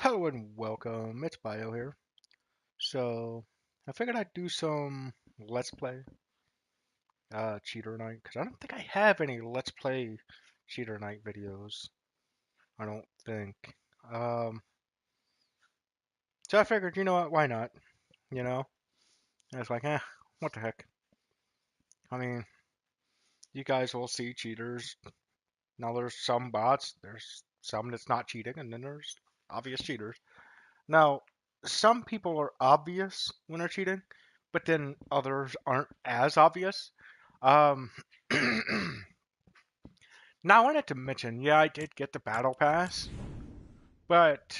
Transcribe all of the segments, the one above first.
Hello and welcome. It's Bio here. So I figured I'd do some Let's Play Cheaternite because I don't think I have any Let's Play Cheaternite videos. I don't think. Um, so I figured, you know what? Why not? You know, I was like, what the heck? I mean, you guys will see cheaters. Now there's some bots. There's some that's not cheating, and then there's obvious cheaters. Now, some people are obvious when they're cheating, but then others aren't as obvious. Um, Now, I wanted to mention, yeah, I did get the battle pass, but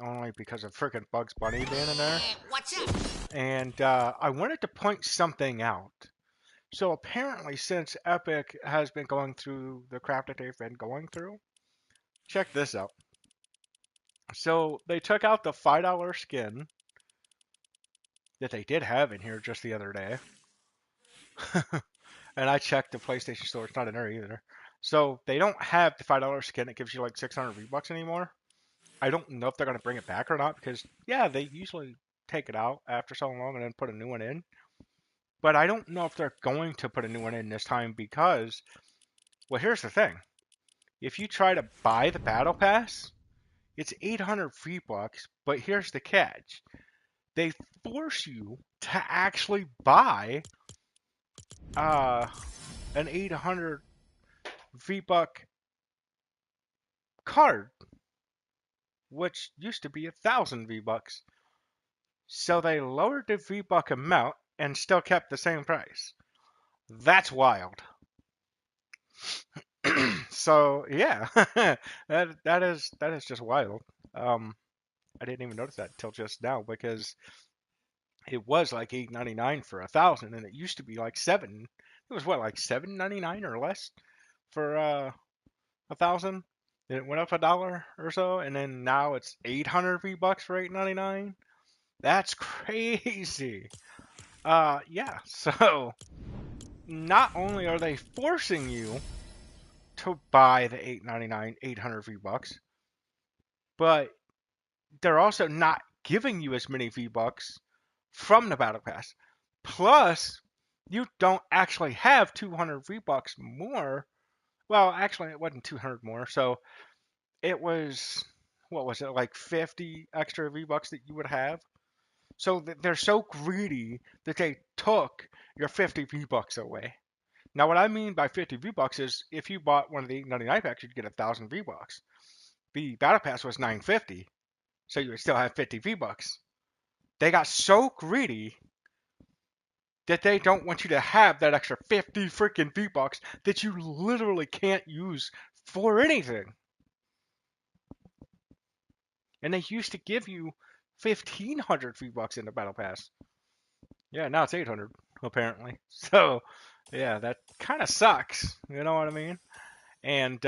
only because of freaking Bugs Bunny being in there. What's up? And I wanted to point something out. So apparently, since Epic has been going through the crap that they've been going through, check this out. So they took out the $5 skin that they did have in here just the other day. And I checked the PlayStation Store; it's not in there either. So they don't have the $5 skin that gives you like 600 V-Bucks anymore. I don't know if they're gonna bring it back or not because yeah, they usually take it out after so long and then put a new one in. But I don't know if they're going to put a new one in this time because, well, here's the thing: if you try to buy the Battle Pass, it's 800 V-Bucks. But here's the catch: they force you to actually buy uh, an 800 V-Buck card, which used to be 1,000 V-Bucks. So they lowered the V-Buck amount and still kept the same price. That's wild. So yeah, that is just wild. Um, I didn't even notice that until just now because it was like 8.99 for 1,000, and it used to be like seven. It was what, like 7.99 or less for 1,000. Then it went up $1 or so, and then now it's 800 V-Bucks for 8.99. That's crazy. Yeah. So not only are they forcing you to buy the 8.99, 800 V-Bucks, but they're also not giving you as many V-Bucks from the Battle Pass. Plus, you don't actually have 200 V-Bucks more. Well, actually, it wasn't 200 more. So it was, what was it, like 50 extra V-Bucks that you would have? So they're so greedy that they took your 50 V-Bucks away. Now, what I mean by 50 V-Bucks is if you bought one of the 8.99 packs, you'd get 1,000 V-Bucks. The Battle Pass was 950, so you would still have 50 V-Bucks. They got so greedy that they don't want you to have that extra 50 freaking V-Bucks that you literally can't use for anything. And they used to give you 1,500 V-Bucks in the Battle Pass. Yeah, now it's 800 apparently. So, yeah, that kind of sucks. You know what I mean? And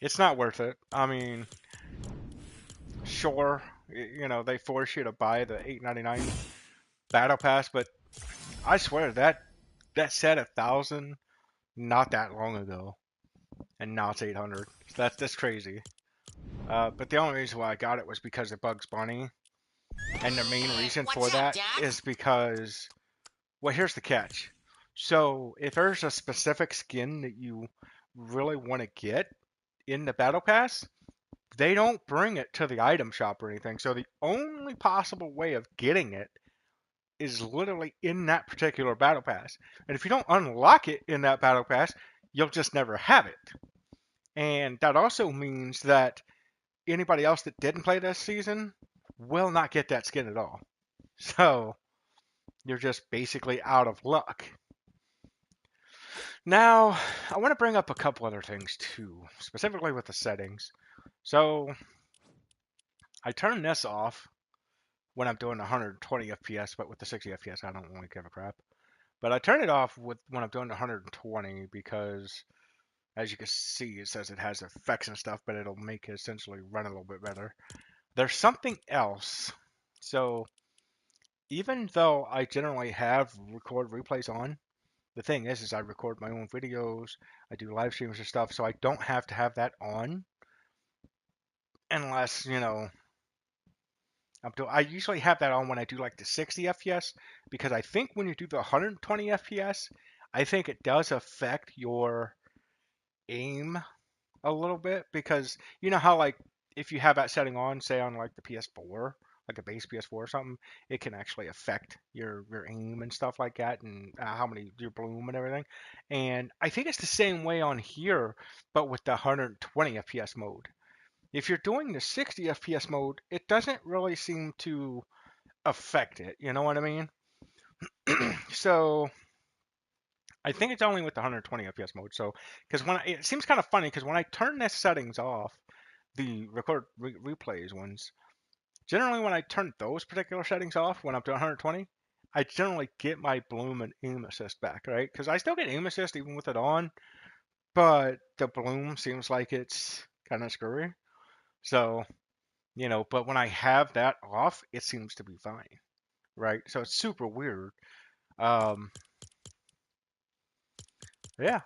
it's not worth it. I mean, sure, they force you to buy the 8.99 Battle Pass, but I swear that said 1,000 not that long ago, and now it's 800. That's crazy. But the only reason why I got it was because of Bugs Bunny, and the main reason for What's up, that Doc? is because, well, here's the catch. So if there's a specific skin that you really want to get in the Battle Pass, they don't bring it to the item shop or anything. So the only possible way of getting it is literally in that particular battle pass. And if you don't unlock it in that battle pass, you'll just never have it. And that also means that anybody else that didn't play this season will not get that skin at all. So you're just basically out of luck. Now, I want to bring up a couple other things too, specifically with the settings. So I turn this off when I'm doing 120 FPS, but with the 60 FPS, I don't really give a crap. But I turn it off when I'm doing 120 because, as you can see, it says it has effects and stuff, but it'll make it essentially run a little bit better. There's something else. So even though I generally have record replays on, the thing is I record my own videos, I do live streams and stuff, so I don't have to have that on. unless I usually have that on when I do like the 60 FPS because I think when you do the 120 FPS, I think it does affect your aim a little bit because you know how like if you have that setting on, say on like the PS4, like a base PS4 or something, it can actually affect your aim and stuff like that, and how many your bloom and everything. And I think it's the same way on here, but with the 120 FPS mode. If you're doing the 60 FPS mode, it doesn't really seem to affect it. You know what I mean? So I think it's only with the 120 FPS mode. So because it seems kind of funny because when I turn the settings off, the replays ones, generally when I turn those particular settings off when I'm to 120, I generally get my bloom and aim assist back, right? Because I still get aim assist even with it on, but the bloom seems like it's kind of screwy. So but when I have that off, it seems to be fine, right? So it's super weird. Um, yeah,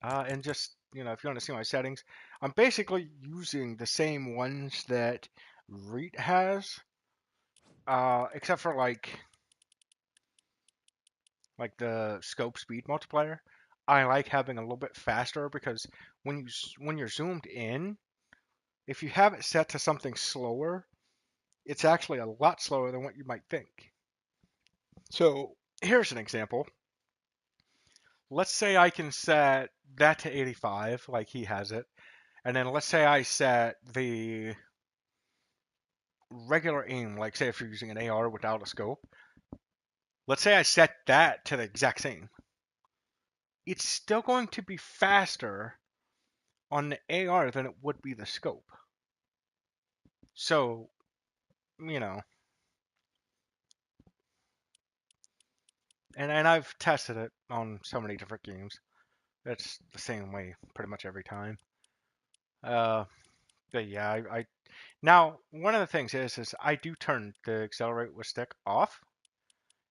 and just if you want to see my settings, I'm basically using the same ones that Reet has, except for like the scope speed multiplier. I like having a little bit faster because when you're zoomed in, if you have it set to something slower, it's actually a lot slower than what you might think. So here's an example. Let's say I can set that to 85, like he has it, and then let's say I set the regular aim, like say if you're using an AR without a scope, let's say I set that to the exact same. It's still going to be faster on the AR than it would be the scope. So, you know, and I've tested it on so many different games. It's the same way pretty much every time. Uh, but yeah, I now one of the things is I do turn the accelerate with stick off,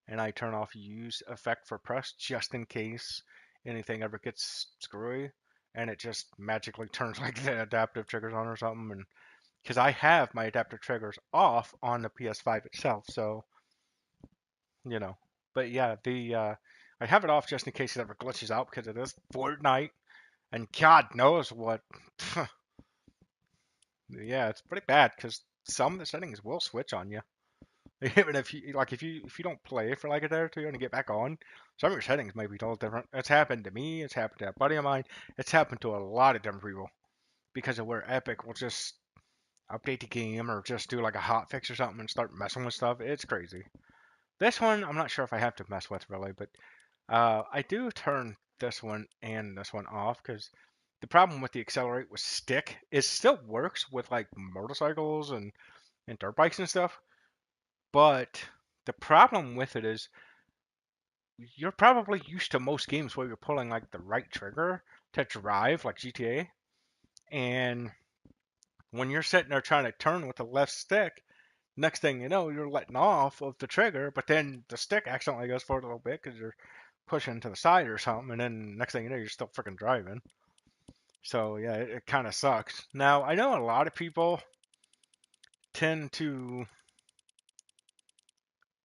and I turn off use effect for press just in case anything ever gets screwy, and it just magically turns like the adaptive triggers on or something. And because I have my adaptive triggers off on the PS5 itself, so you know. But yeah, the I have it off just in case it ever glitches out because it is Fortnite, and God knows what. Yeah, it's pretty bad because some of the settings will switch on you. Even if you don't play for like a day or two and you get back on, some of your settings might be totally different. It's happened to me. It's happened to a buddy of mine. It's happened to a lot of different people because of where Epic will just update the game or just do like a hot fix or something and start messing with stuff. It's crazy. This one, I'm not sure if I have to mess with really, but I do turn this one and this one off because the problem with the accelerate with stick is still works with like motorcycles and dirt bikes and stuff, but the problem with it is you're probably used to most games where you're pulling like the right trigger to drive, like GTA, and when you're sitting there trying to turn with the left stick, next thing you know, you're letting off of the trigger, but then the stick accidentally goes forward a little bit because you're pushing to the side or something, and then next thing you know, you're still freaking driving. So yeah, it kind of sucks. Now I know a lot of people tend to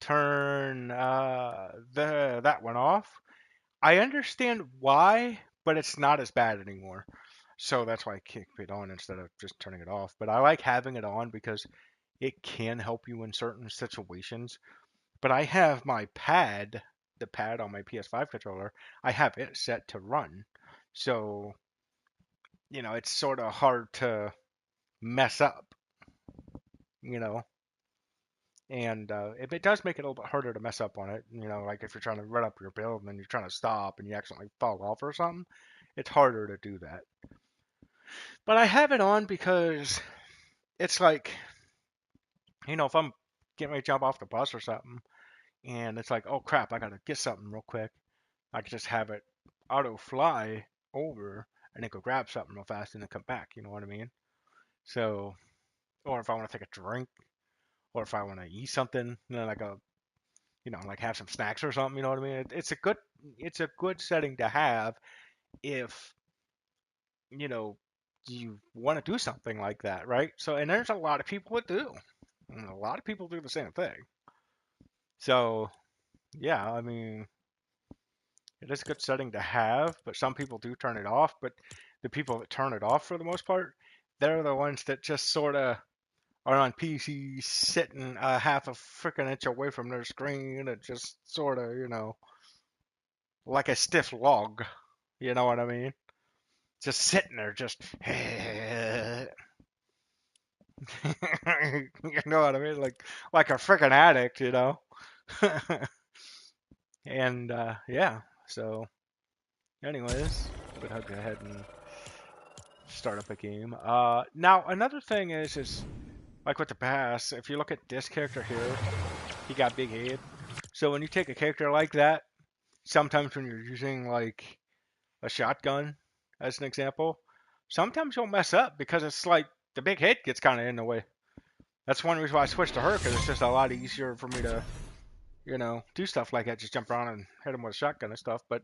turn the that one off. I understand why, but it's not as bad anymore. So that's why I keep it on instead of just turning it off. But I like having it on because it can help you in certain situations. But I have my pad, the pad on my PS5 controller, I have it set to run. So, it's sort of hard to mess up, you know. And it does make it a little bit harder to mess up on it. Like if you're trying to run up your build and then you're trying to stop and you accidentally fall off or something, it's harder to do that. But I have it on because it's like, if I'm getting ready to jump off the bus or something, and it's like, oh crap, I gotta get something real quick. I can just have it auto fly over and then go grab something real fast and then come back. You know what I mean? So, or if I want to take a drink, or if I want to eat something, like like have some snacks or something. You know what I mean? It's a good setting to have if you know you want to do something like that, right? So, and there's a lot of people that do. And a lot of people do the same thing. So, yeah, I mean, it is a good setting to have, but some people do turn it off. But the people that turn it off for the most part, they're the ones that just sort of are on PC sitting a half a freaking inch away from their screen and just sort of, like a stiff log. You know what I mean? Just sitting there, just, you know what I mean? Like a freaking addict, And yeah, so anyways, I'm gonna go ahead and start up a game. Now another thing is like with the pass, if you look at this character here, he got big head. So when you take a character like that, sometimes when you're using like a shotgun as an example, sometimes you'll mess up because it's like the big head gets kind of in the way. That's one reason why I switched to her, because it's just a lot easier for me to, do stuff like that, just jump around and hit him with a shotgun and stuff. But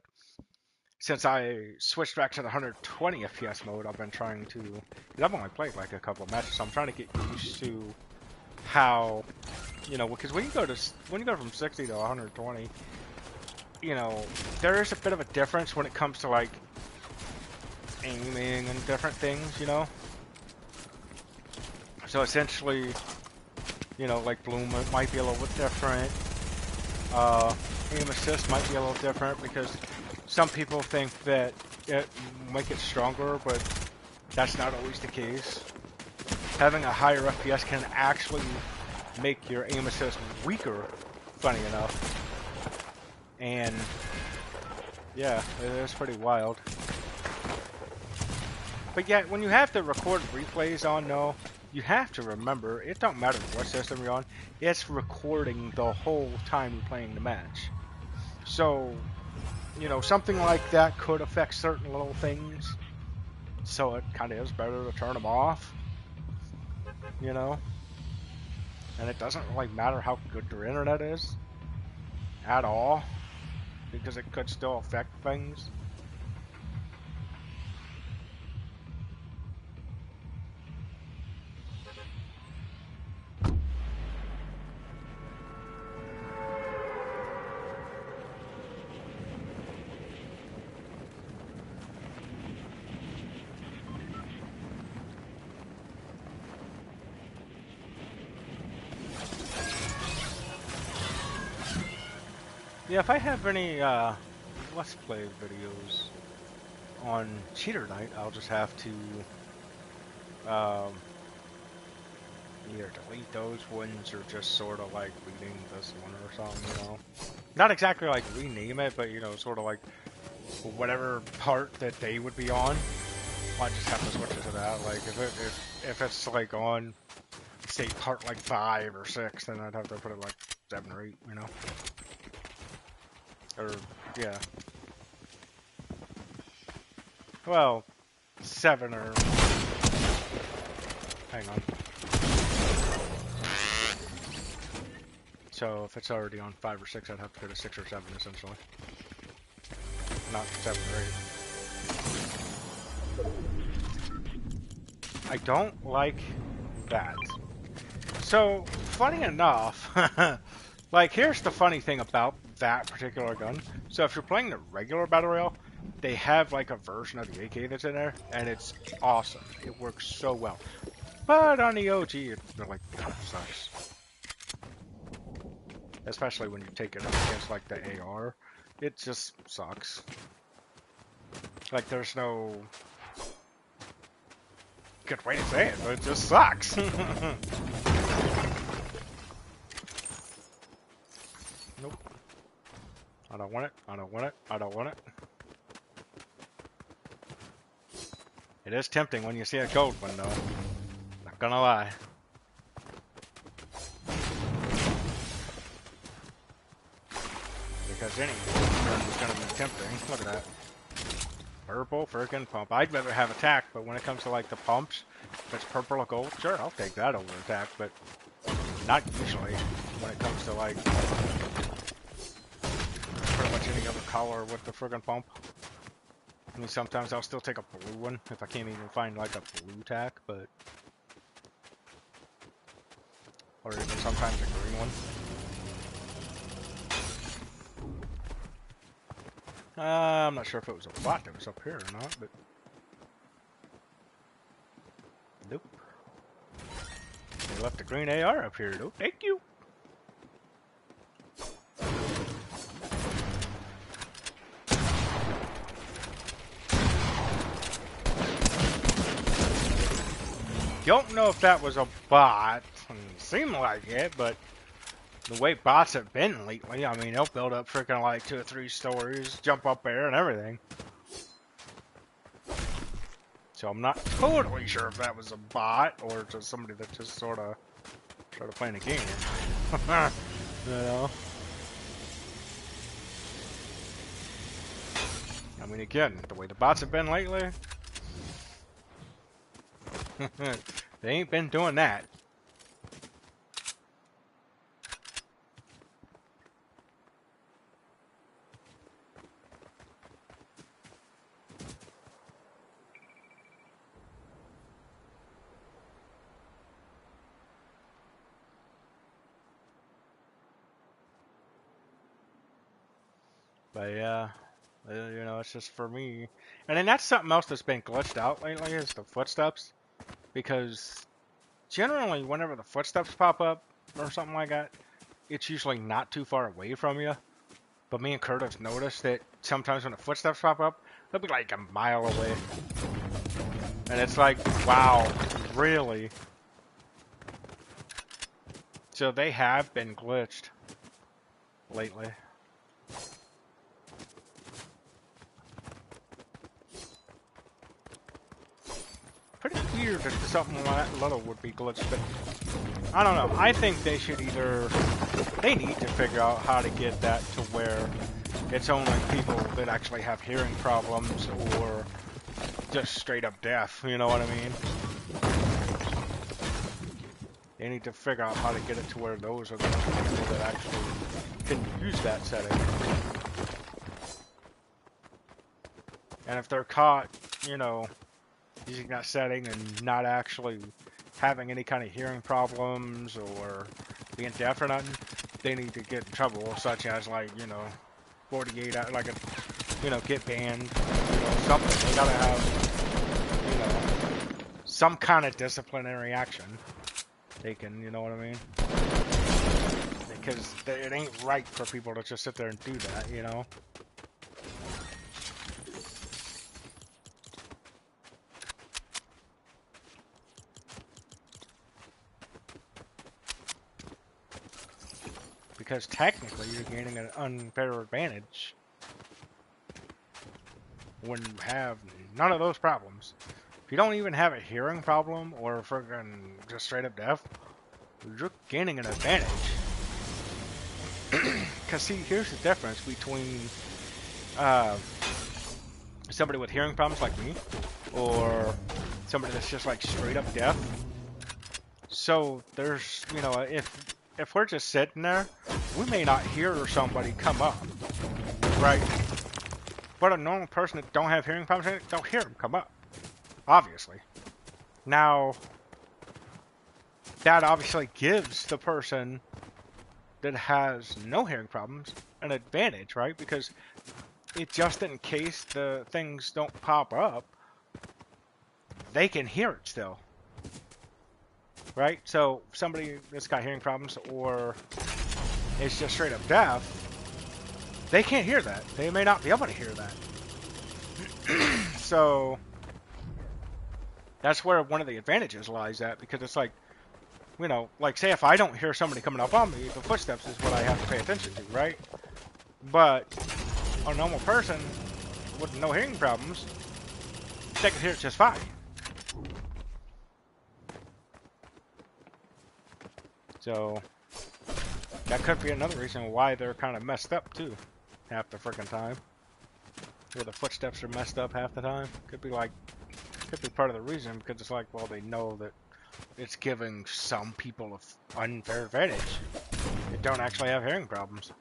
since I switched back to the 120 FPS mode, I've been trying to, because I've only played like a couple of matches, so I'm trying to get used to how, because when you go from 60 to 120, there is a bit of a difference when it comes to like aiming and different things. So essentially, like Bloom might be a little bit different. Aim assist might be a little different because some people think that it make it stronger, but that's not always the case. Having a higher FPS can actually make your aim assist weaker, funny enough. And yeah, it's pretty wild. But yeah, when you have to record replays on, though, you have to remember, it don't matter what system you're on, it's recording the whole time you're playing the match. So, something like that could affect certain little things. So it kind of is better to turn them off, And it doesn't really matter how good your internet is at all, because it could still affect things. Yeah, if I have any Let's Play videos on Cheaternite, I'll just have to either delete those ones or just sort of like rename this one or something, Not exactly like rename it, but sort of like whatever part that they would be on. I just have to switch it to that. Like if it's like on, say, part like 5 or 6, then I'd have to put it like 7 or 8, Or, yeah. Well, 7 or... Hang on. So, if it's already on 5 or 6, I'd have to go to 6 or 7, essentially. Not 7 or 8. I don't like that. So, funny enough... Like, here's the funny thing about that particular gun. So if you're playing the regular Battle Royale, they have like a version of the AK that's in there, and it's awesome. It works so well. But on the OG, it like kind of sucks. Especially when you take it up against like the AR. It just sucks. Like, there's no good way to say it, but it just sucks. Nope. I don't want it. I don't want it. I don't want it. It is tempting when you see a gold one, though. Not gonna lie. Because any gun is gonna be tempting. Look at that. Purple freaking pump. I'd rather have attack, but when it comes to like the pumps, if it's purple or gold, sure, I'll take that over attack, but not usually when it comes to like pretty much any other color with the friggin' pump. mean, sometimes I'll still take a blue one if I can't even find like a blue tack, but or even sometimes a green one. I'm not sure if it was a bot that was up here or not, but nope. They left the green AR up here, though. Thank you. Don't know if that was a bot. It seemed like it, but the way bots have been lately, I mean, they'll build up freaking like 2 or 3 stories, jump up there and everything. So I'm not totally sure if that was a bot or just somebody that just sort of started playing a game. You know? I mean, again, the way the bots have been lately, they ain't been doing that. But yeah, you know, it's just for me. And then that's something else that's been glitched out lately is the footsteps. Because generally, whenever the footsteps pop up or something like that, it's usually not too far away from you. But me and Kurt have noticed that sometimes when the footsteps pop up, they'll be like a mile away. And it's like, wow, really? So they have been glitched lately. Pretty weird that something like that little would be glitched, but I don't know. I think they should they need to figure out how to get that to where it's only people that actually have hearing problems or just straight up deaf, you know what I mean? They need to figure out how to get it to where those are the people that actually can use that setting. And if they're caught, you know, using that setting and not actually having any kind of hearing problems or being deaf or nothing, they need to get in trouble, such as like, you know, 48 out, like a, you know, get banned, you know, something. They gotta have, you know, some kind of disciplinary action. They can, you know what I mean? Because it ain't right for people to just sit there and do that, you know? Because technically you're gaining an unfair advantage when you have none of those problems. If you don't even have a hearing problem or friggin' just straight up deaf, you're gaining an advantage. Because see, here's the difference between somebody with hearing problems like me or somebody that's just like straight up deaf. So there's, you know, if we're just sitting there, we may not hear somebody come up, right? But a normal person that don't have hearing problems don't hear them come up, obviously. Now, that obviously gives the person that has no hearing problems an advantage, right? Because it just in case the things don't pop up, they can hear it still. Right? So somebody that's got hearing problems or is just straight up deaf, they can't hear that. They may not be able to hear that. So that's where one of the advantages lies at, because it's like, you know, like say if I don't hear somebody coming up on me, the footsteps is what I have to pay attention to, right? But a normal person with no hearing problems, they can hear it just fine. So that could be another reason why they're kind of messed up too, half the freaking time. Where the footsteps are messed up half the time. Could be part of the reason, because it's like, well, they know that it's giving some people an unfair advantage that don't actually have hearing problems.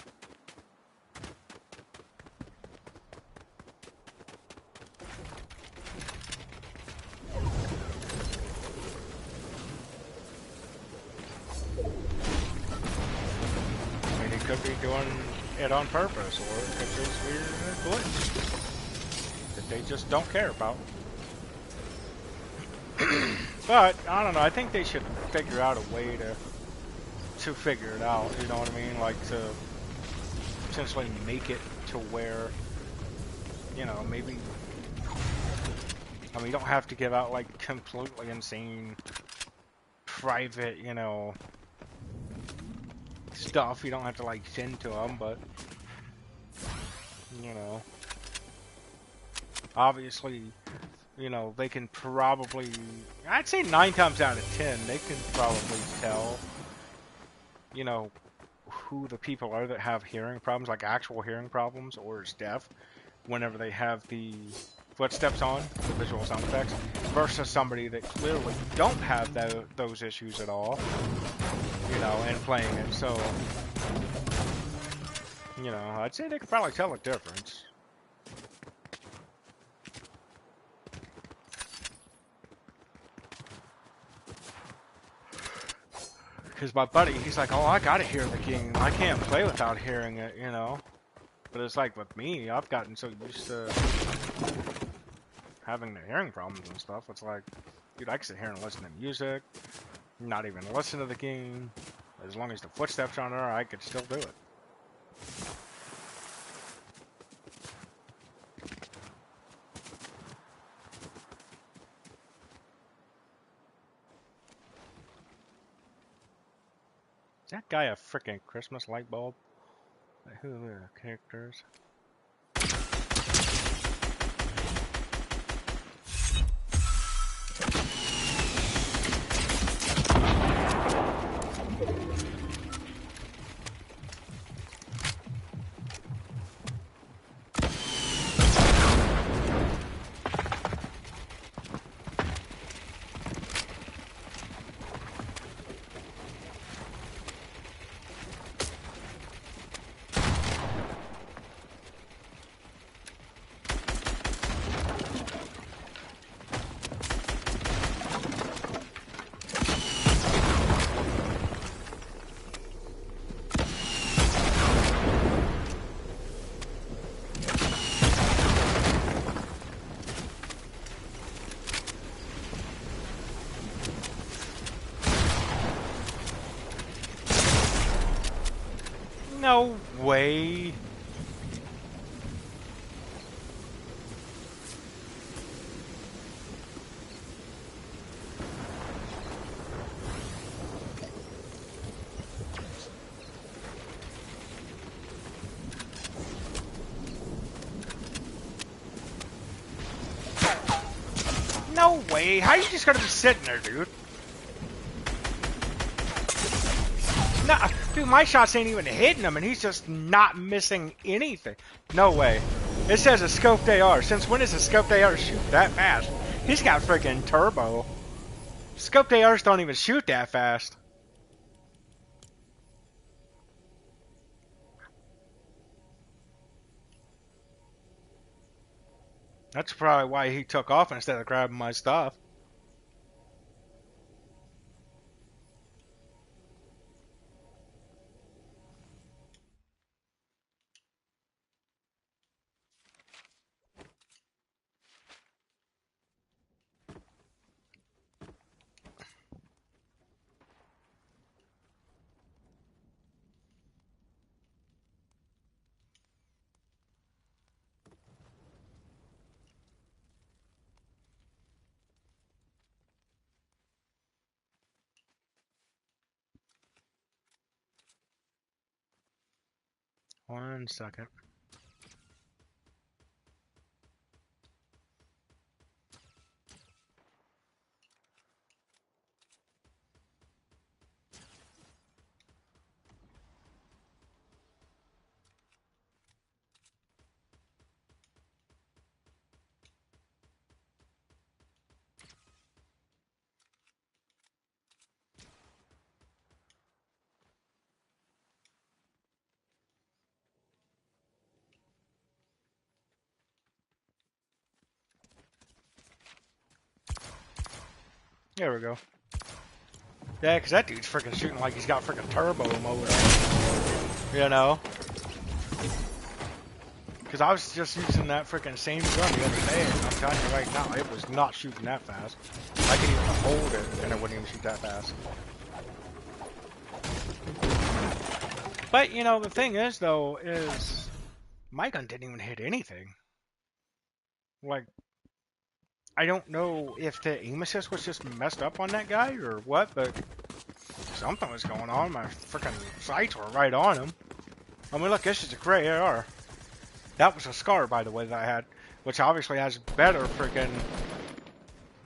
could be doing it on purpose, or it could just be a glitch that they just don't care about. But I don't know. I think they should figure out a way to figure it out. You know what I mean? Like to essentially make it to where, you know, maybe. I mean, you don't have to give out like completely insane private, you know, stuff. You don't have to like send to them, but you know, obviously, you know, they can probably, I'd say 9 times out of 10, they can probably tell, you know, who the people are that have hearing problems, like actual hearing problems, or is deaf, whenever they have the footsteps on, the visual sound effects, versus somebody that clearly don't have those issues at all, you know, and playing it. So, you know, I'd say they could probably tell the difference. Because my buddy, he's like, oh, I gotta hear the game. I can't play without hearing it, you know. But it's like with me, I've gotten so used to having the hearing problems and stuff. It's like, dude, I can sit here and listen to music, not even listen to the game. As long as the footsteps aren't there, I could still do it. Is that guy a freaking Christmas light bulb? Who are the characters? No way. No way. How are you just gonna be sitting there, dude? Nah, dude, my shots ain't even hitting him, and he's just not missing anything. No way. It says a scoped AR. Since when does a scoped AR shoot that fast? He's got freaking turbo. Scoped ARs don't even shoot that fast. That's probably why he took off instead of grabbing my stuff. One second. There we go. Yeah, because that dude's freaking shooting like he's got freaking turbo mode on. You know? Because I was just using that freaking same gun the other day, and I'm telling you right now, it was not shooting that fast. I could even hold it, and it wouldn't even shoot that fast. But, you know, the thing is, though, is my gun didn't even hit anything. Like, I don't know if the aim assist was just messed up on that guy or what, but something was going on. My freaking sights were right on him. I mean, look, this is a gray AR. That was a Scar, by the way, that I had, which obviously has better freaking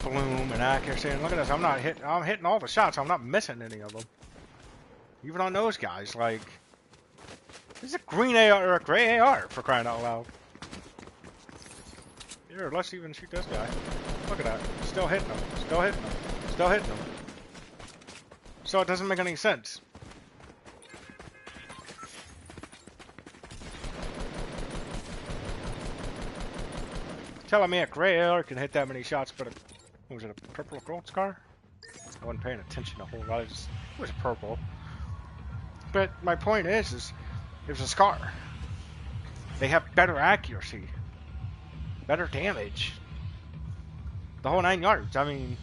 bloom and accuracy. And look at this, I'm hitting all the shots. I'm not missing any of them. Even on those guys, like, this is a green AR or a gray AR, for crying out loud. Here, let's even shoot this guy. Look at that. Still hitting him. Still hitting him. Still hitting him. So it doesn't make any sense. Telling me a gray AR can hit that many shots, but was it a purple or gold Scar? I wasn't paying attention a whole lot. It was purple. But my point is it was a Scar. They have better accuracy, better damage, the whole 9 yards. I mean,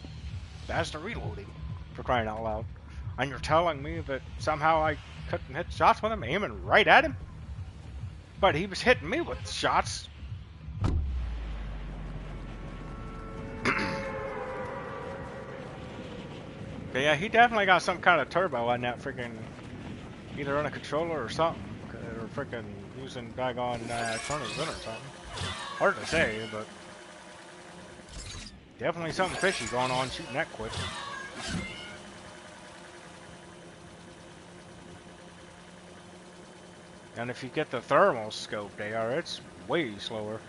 faster reloading, for crying out loud. And you're telling me that somehow I couldn't hit shots with him, aiming right at him? But he was hitting me with shots. But yeah, he definitely got some kind of turbo on that freaking, either on a controller or something, or freaking using daggone Turner's in or something. Hard to say, but definitely something fishy going on shooting that quick. And if you get the thermal scope AR, it's way slower.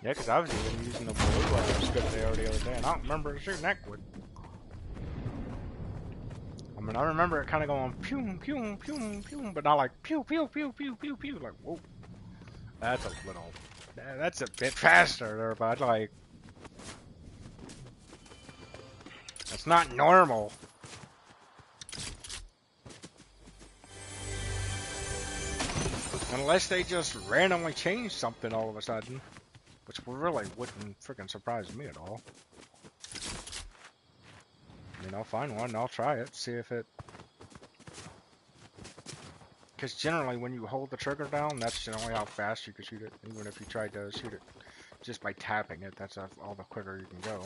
Yeah, because I was even using the blue scope AR the other day, and I don't remember shooting that quick. I mean, I remember it kind of going pew, pew, pew, pew, but not like pew, pew, pew, pew, pew, pew. Like, whoa. That's a little, that's a bit faster there, but like, that's not normal. Unless they just randomly change something all of a sudden. Which really wouldn't freaking surprise me at all. I mean, I'll find one, I'll try it, see if it... Because generally when you hold the trigger down, that's generally how fast you can shoot it. Even if you tried to shoot it just by tapping it, that's all the quicker you can go.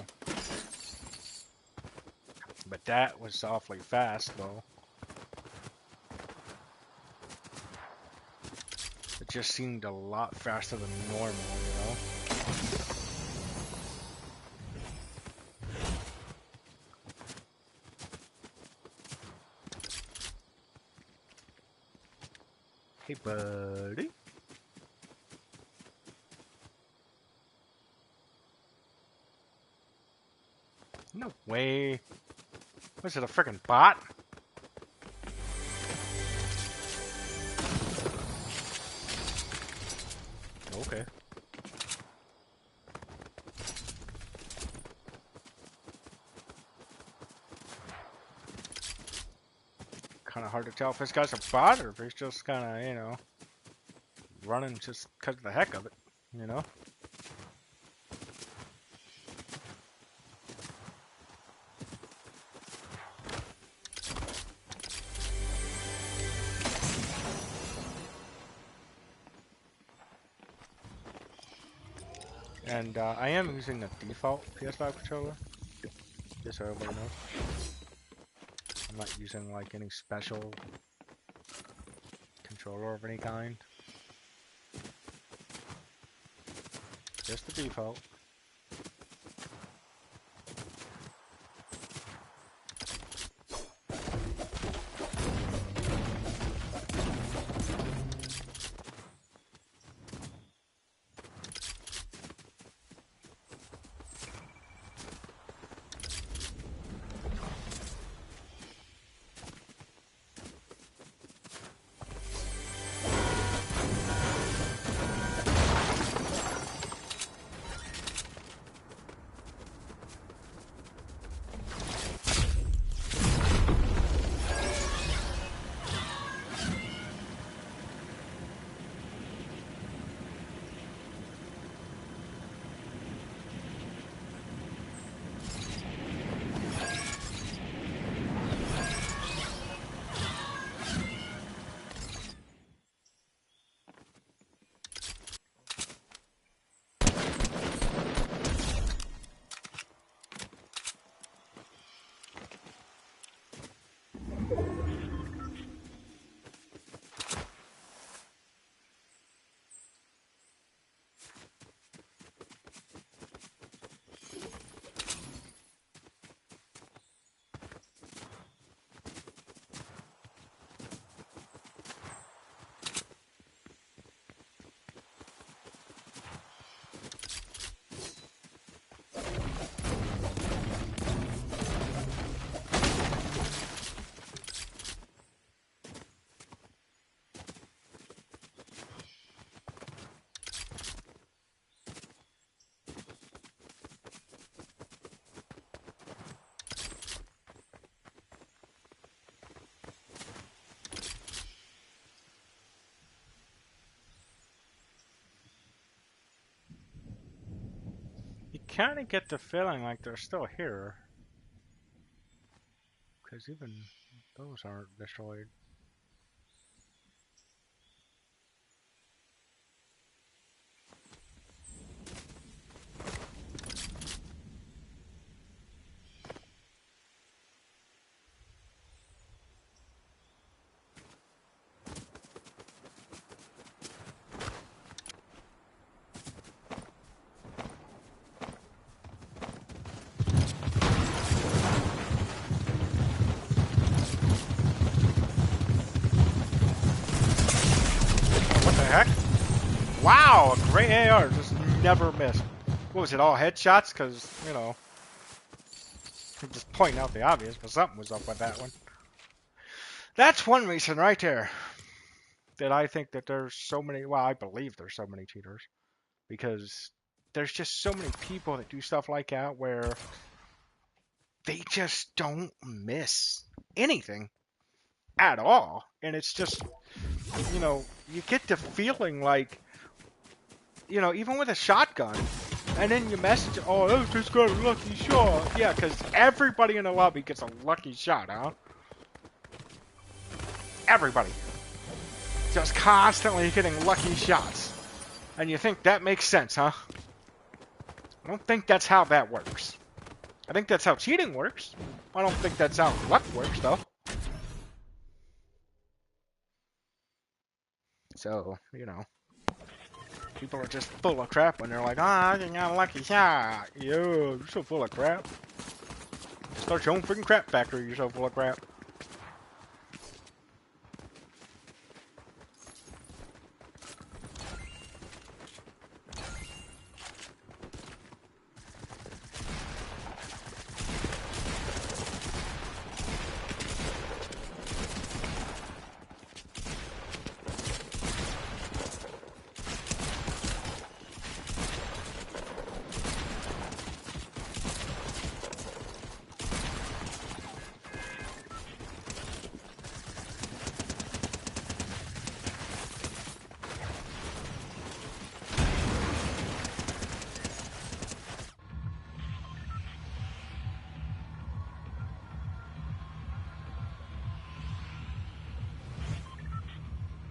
But that was awfully fast, though. It just seemed a lot faster than normal, you know? Hey, buddy. No way. Was it a freaking bot? Okay. Kind of hard to tell if this guy's a bot or if he's just kind of, you know, running just because of the heck of it, you know? And I am using the default PS5 controller, just so everybody knows. I'm not using like any special controller of any kind. Just the default. You kind of get the feeling like they're still here. Because even those aren't destroyed. What the heck? Wow, a great AR, just never missed. What was it, all headshots? Because, you know, I'm just pointing out the obvious, but something was up with that one. That's one reason right there that I think that there's so many, well, I believe there's so many cheaters. Because there's just so many people that do stuff like that where they just don't miss anything at all. And it's just, you know, you get the feeling like, you know, even with a shotgun, and then you message, oh, I just got a lucky shot. Yeah, because everybody in the lobby gets a lucky shot, huh? Everybody. Just constantly getting lucky shots. And you think that makes sense, huh? I don't think that's how that works. I think that's how cheating works. I don't think that's how luck works, though. So, you know. People are just full of crap when they're like, ah, I got a lucky shot. Yo, you're so full of crap. Start your own freaking crap factory, you're so full of crap.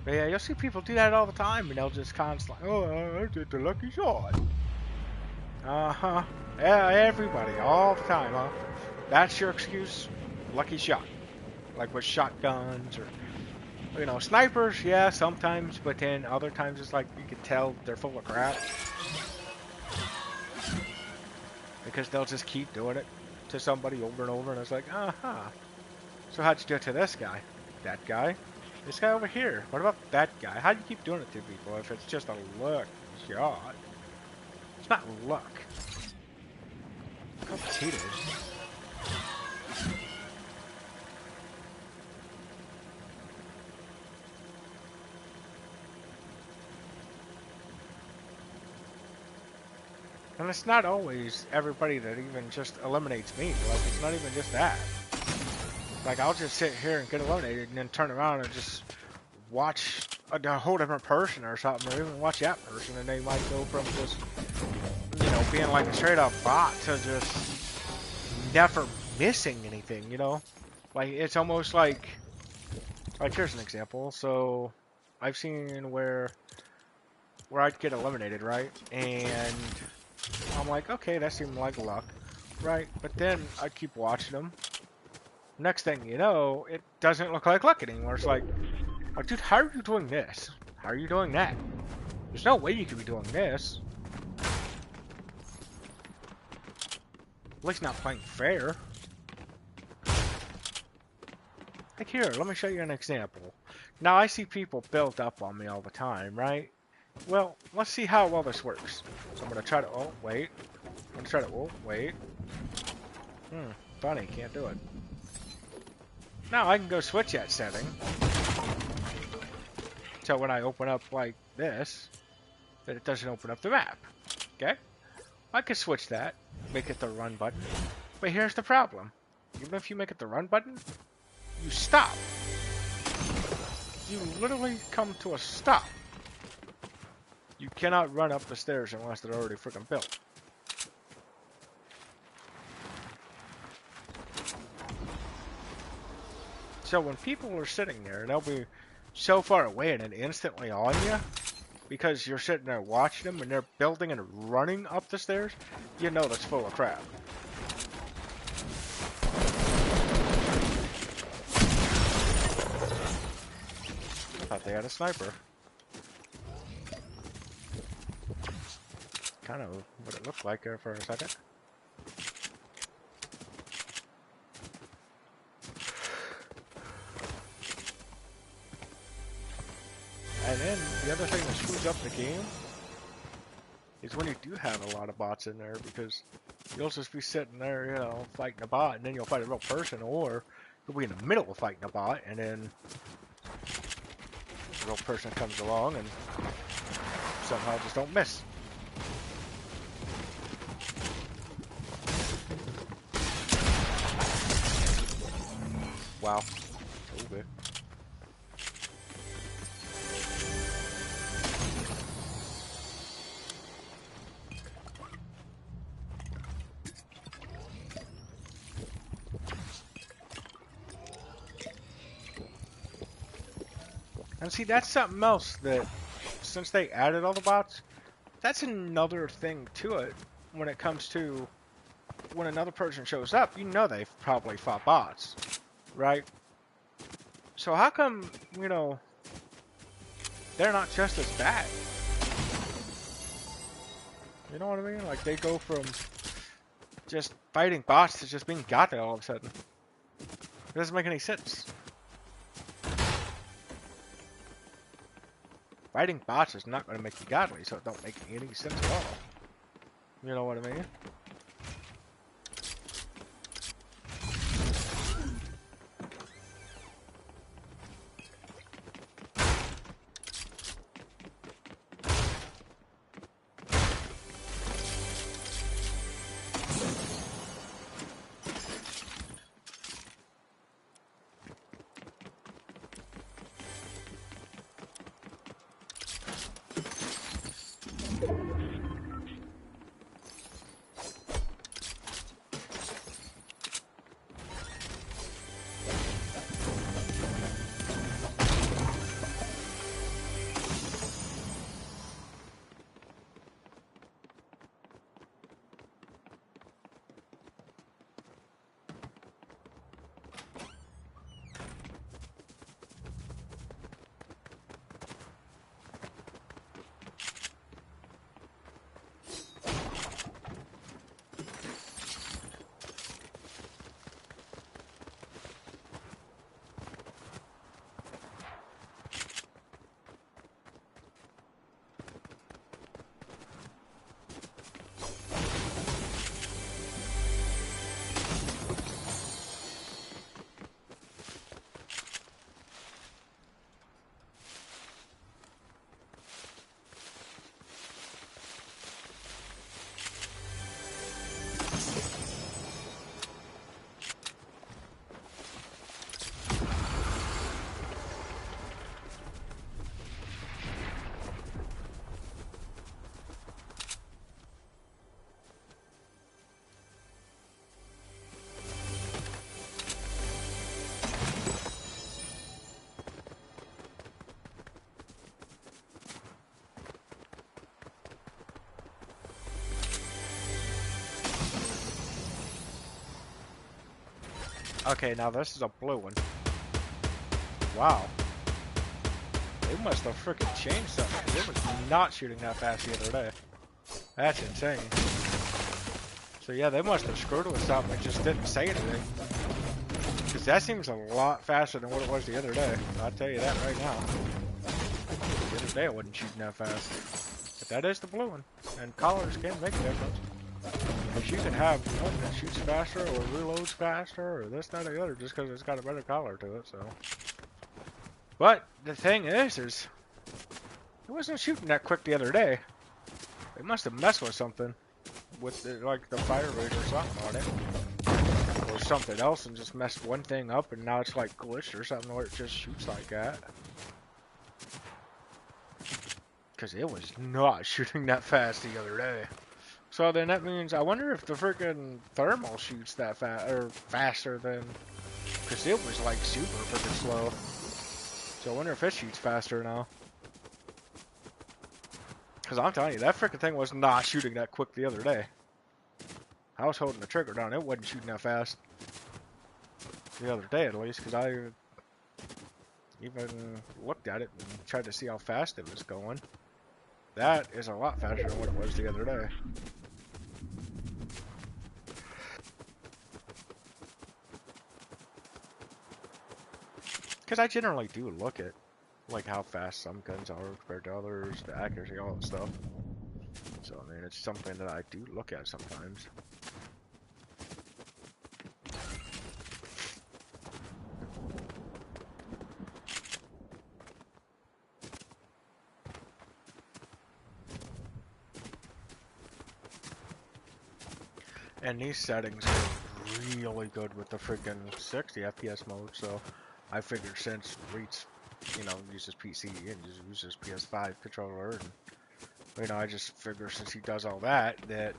But yeah, you'll see people do that all the time, and they'll just constantly, oh, I did the lucky shot. Uh-huh. Yeah, everybody, all the time, huh? That's your excuse? Lucky shot. Like with shotguns or, you know, snipers, yeah, sometimes, but then other times it's like you can tell they're full of crap. because they'll just keep doing it to somebody over and over, and it's like, uh-huh. So how'd you do it to this guy? That guy? This guy over here? What about that guy? How do you keep doing it to people if it's just a luck shot? It's not luck. Look how cheated. And it's not always everybody that even just eliminates me. Like, it's not even just that. Like, I'll just sit here and get eliminated and then turn around and just watch a whole different person or something, or even watch that person, and they might go from just, you know, being like a straight up bot to just never missing anything, you know? Like, it's almost like here's an example. So, I've seen where I'd get eliminated, right? And I'm like, okay, that seemed like luck, right? But then I keep watching them. Next thing you know, it doesn't look like luck anymore. It's like, dude, how are you doing this? How are you doing that? There's no way you could be doing this. At least not playing fair. Like here, let me show you an example. Now I see people build up on me all the time, right? Well, let's see how well this works. So I'm gonna try to, oh, wait. I'm gonna try to, oh, wait. Funny, can't do it. Now I can go switch that setting. So when I open up like this, that it doesn't open up the map. Okay? I could switch that, make it the run button. But here's the problem. Even if you make it the run button, you stop. You literally come to a stop. You cannot run up the stairs unless they're already freaking built. So when people are sitting there, they'll be so far away and then instantly on you, because you're sitting there watching them and they're building and running up the stairs, you know that's full of crap. I thought they had a sniper. Kind of what it looked like there for a second. And then the other thing that screws up the game is when you do have a lot of bots in there, because you'll just be sitting there, you know, fighting a bot, and then you'll fight a real person, or you'll be in the middle of fighting a bot, and then a real person comes along and somehow just don't miss. Wow. Okay. And see, that's something else that, since they added all the bots, that's another thing to it when it comes to when another person shows up, you know they've probably fought bots, right? So how come, you know, they're not just as bad? You know what I mean? Like, they go from just fighting bots to just being godly all of a sudden. It doesn't make any sense. Fighting bots is not going to make you godly, so it don't make any sense at all. You know what I mean? Okay, now this is a blue one. Wow. They must have freaking changed something, 'cause it was not shooting that fast the other day. That's insane. So yeah, they must have screwed with something and just didn't say anything. Because that seems a lot faster than what it was the other day. I'll tell you that right now. The other day it wasn't shooting that fast. But that is the blue one. And colors can make a difference. Because you can have one that shoots faster or reloads faster or this, that, or the other just because it's got a better color to it, so. But the thing is it wasn't shooting that quick the other day. They must have messed with something. With the, like the fire rate or something on it. Or something else and just messed one thing up and now it's like glitched or something where it just shoots like that. Because it was not shooting that fast the other day. So then that means, I wonder if the freaking thermal shoots that fast, or faster than, because it was like super freaking slow. So I wonder if it shoots faster now. Because I'm telling you, that freaking thing was not shooting that quick the other day. I was holding the trigger down, it wasn't shooting that fast. The other day at least, because I even looked at it and tried to see how fast it was going. That is a lot faster than what it was the other day. Because I generally do look at like how fast some guns are compared to others, the accuracy, all that stuff. So I mean, it's something that I do look at sometimes. And these settings are really good with the freaking 60 FPS mode, so I figured since Reed's, uses PC and just uses PS5 controller, and, I just figure since he does all that, that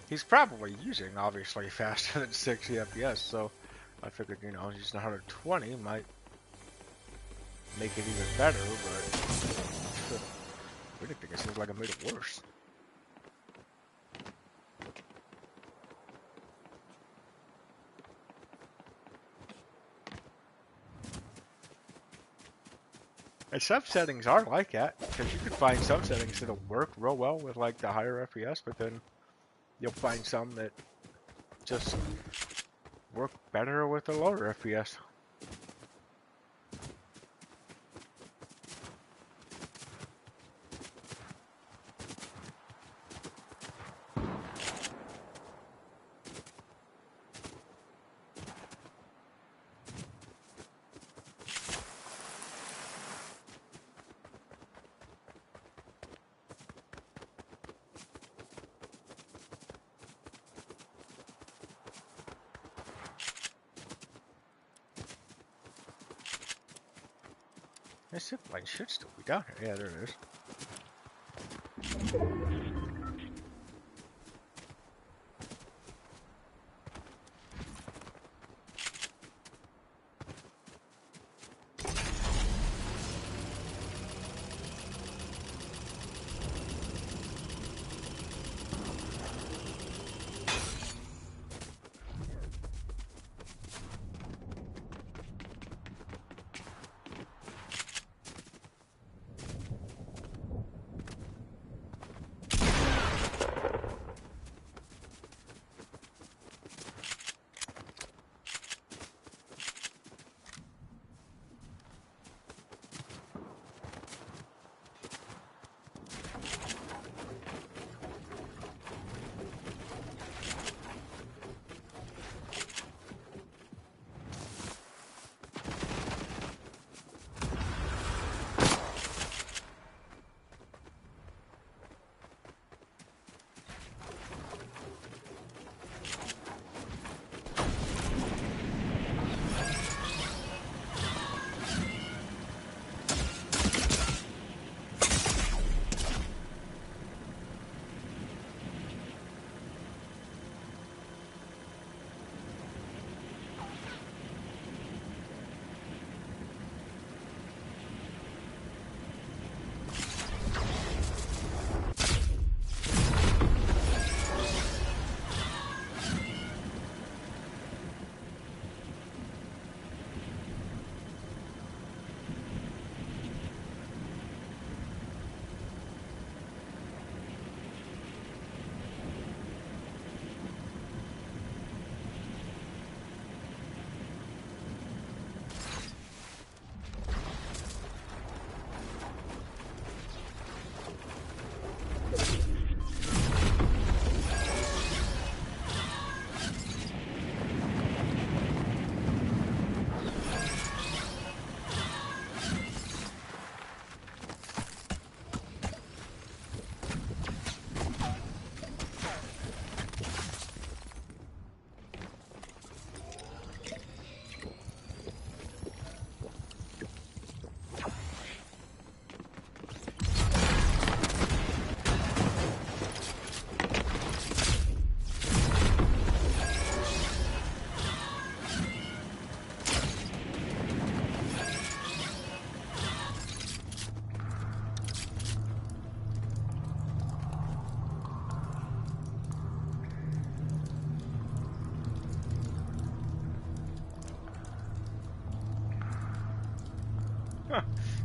he's probably using, obviously, faster than 60 FPS, so I figured, using 120 might make it even better, but I really think it seems like it made it worse. And some settings are like that, because you can find some settings that'll work real well with like the higher FPS, but then you'll find some that just work better with the lower FPS. This zip line should still be down here. Yeah, there it is.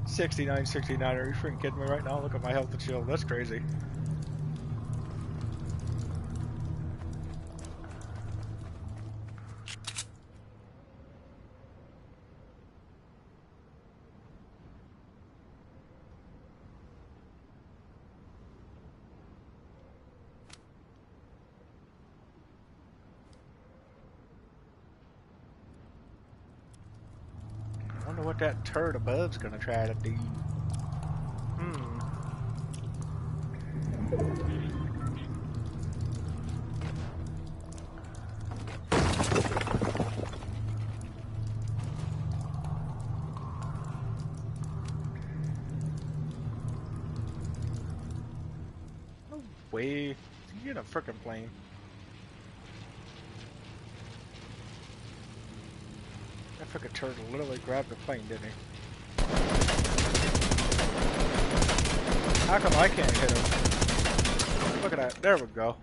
69, 69. Are you freaking kidding me right now? Look at my health and shield. That's crazy. I wonder what that turd above's gonna try to do. Hmm. No way. You in a frickin' plane. That frickin' turd literally grabbed the plane, didn't he? How come I can't hit him? Look at that. There we go.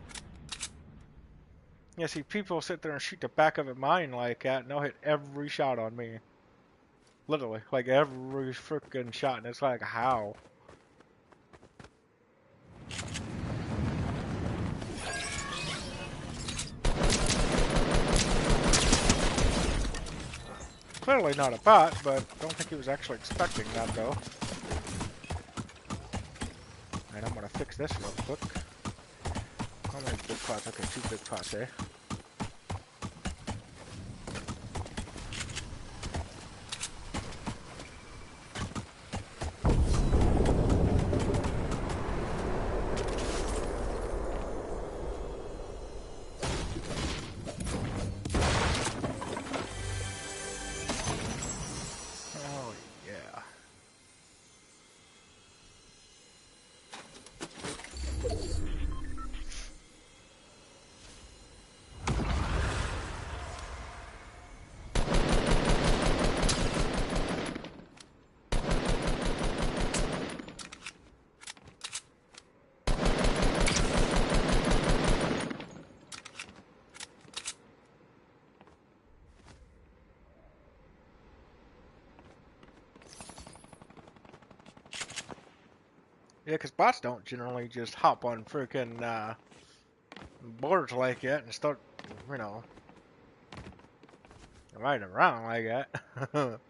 Yeah, see, people sit there and shoot the back of a mine like that, and they'll hit every shot on me. Literally, like every frickin' shot, and it's like, how? Clearly not a bot, but I don't think he was actually expecting that, though. And I'm gonna fix this real quick. How many big pots? Okay, 2 big pots, eh? Oh, yeah. Yeah, because bots don't generally just hop on freaking boards like that and start, you know, riding around like that.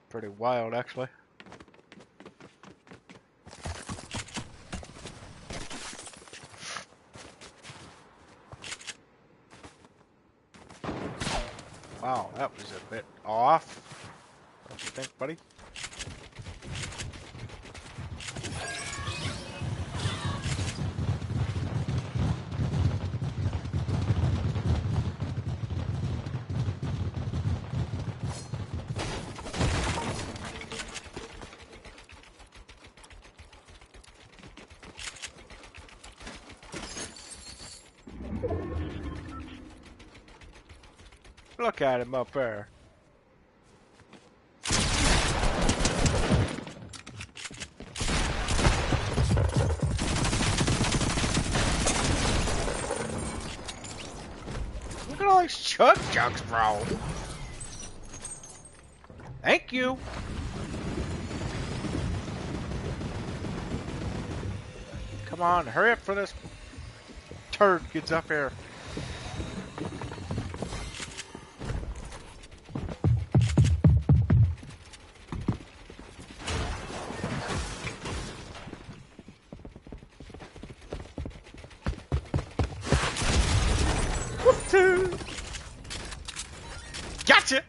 Pretty wild, actually. Wow, that was a bit off. Don't you think, buddy? Look at him up there. Look at all these chug jugs, bro. Thank you. Come on, hurry up for this turd gets up here. Gotcha!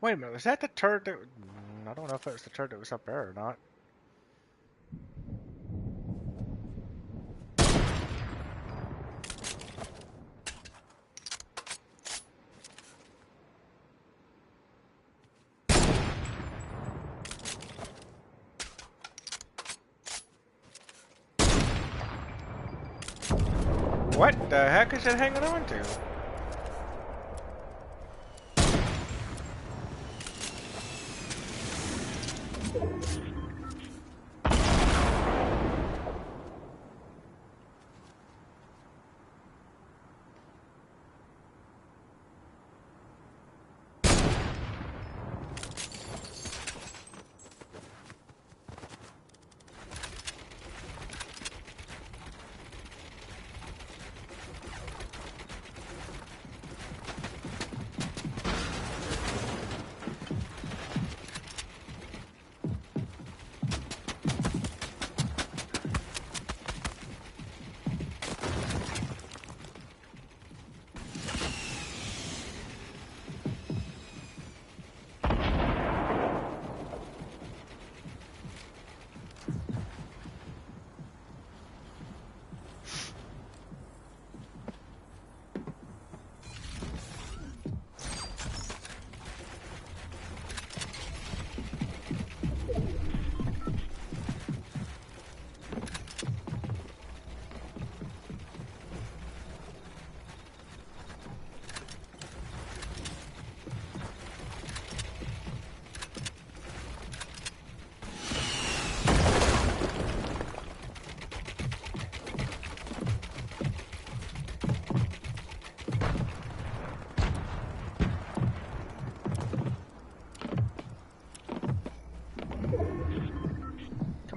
Wait a minute, was that the turd that... I don't know if it was the turd that was up there or not. What the heck is it hanging on to?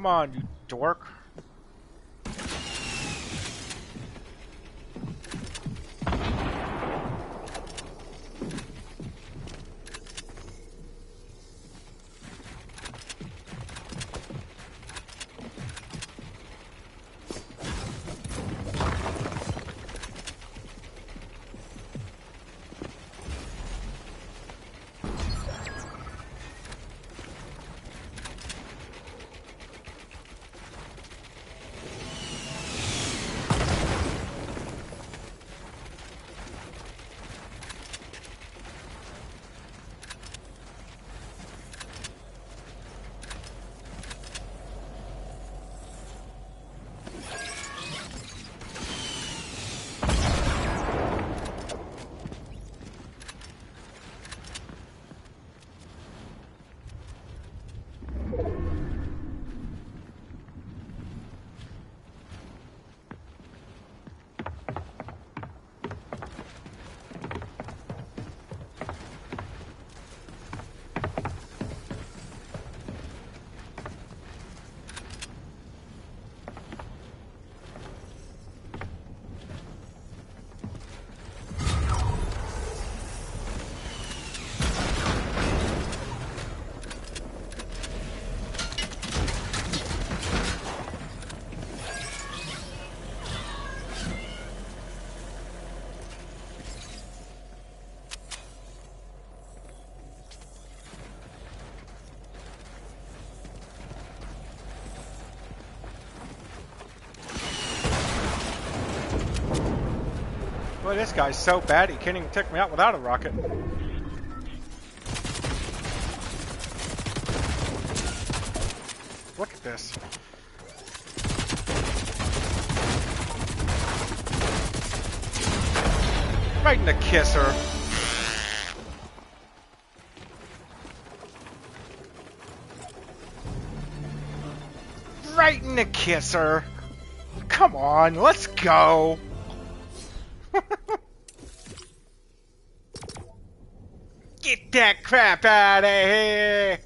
Come on, you dork. Boy, this guy's so bad he can't even take me out without a rocket. Look at this. Right in the kisser. Right in the kisser. Come on, let's go. Get that crap out of here!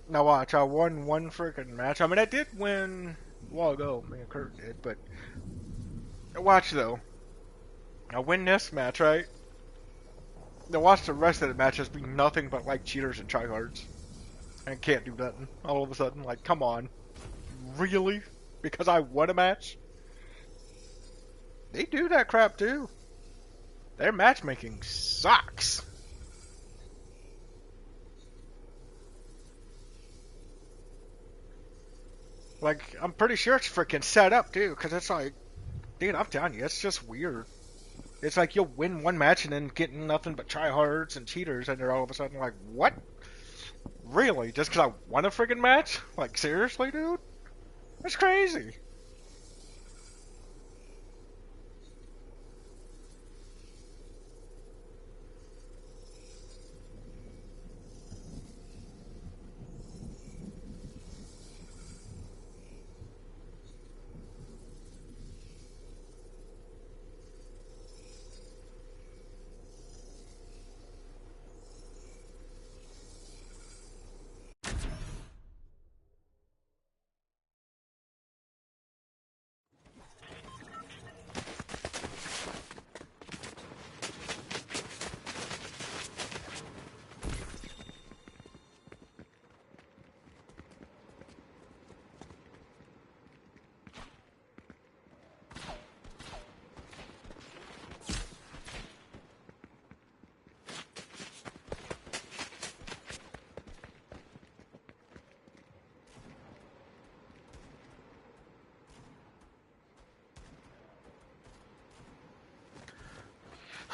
Now watch, I won one freaking match. I mean, I did win a while ago. Me and Kurt did, but watch though. I win this match, right? Now watch the rest of the matches be nothing but like cheaters and tryhards. And can't do nothing. All of a sudden, like, come on. Really? Because I won a match? They do that crap too. Their matchmaking sucks. Like, I'm pretty sure it's freaking set up too, because it's like, dude, I'm telling you, it's just weird. It's like you'll win one match and then getting nothing but tryhards and cheaters, and they're all of a sudden like, what? Really? Just because I won a friggin' match? Like, seriously, dude? That's crazy.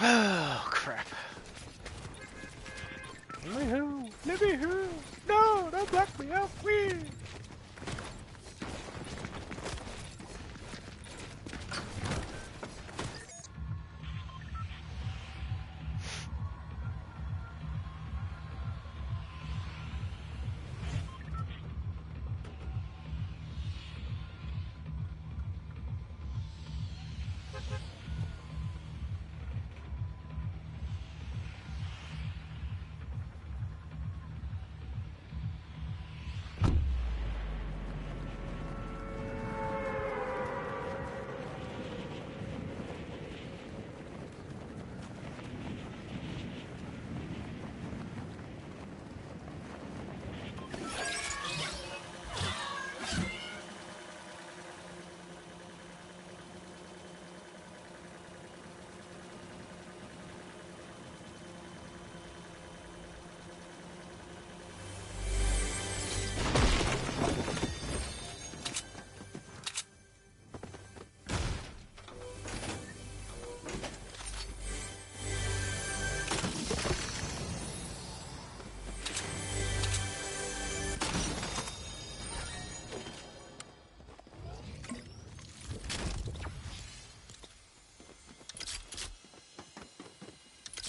Oh, crap. Let me who? Let me who? No, don't block me out, please.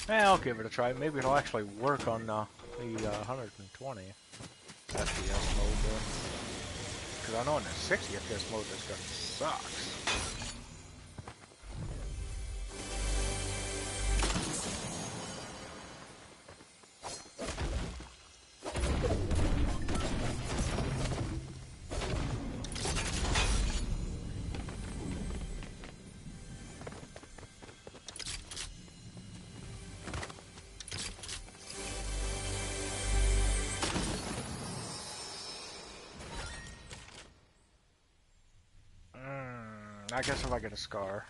I'll give it a try. Maybe it'll actually work on the 120 FPS mode. Because I know in the 60 FPS mode this gun sucks. I guess if I get a scar.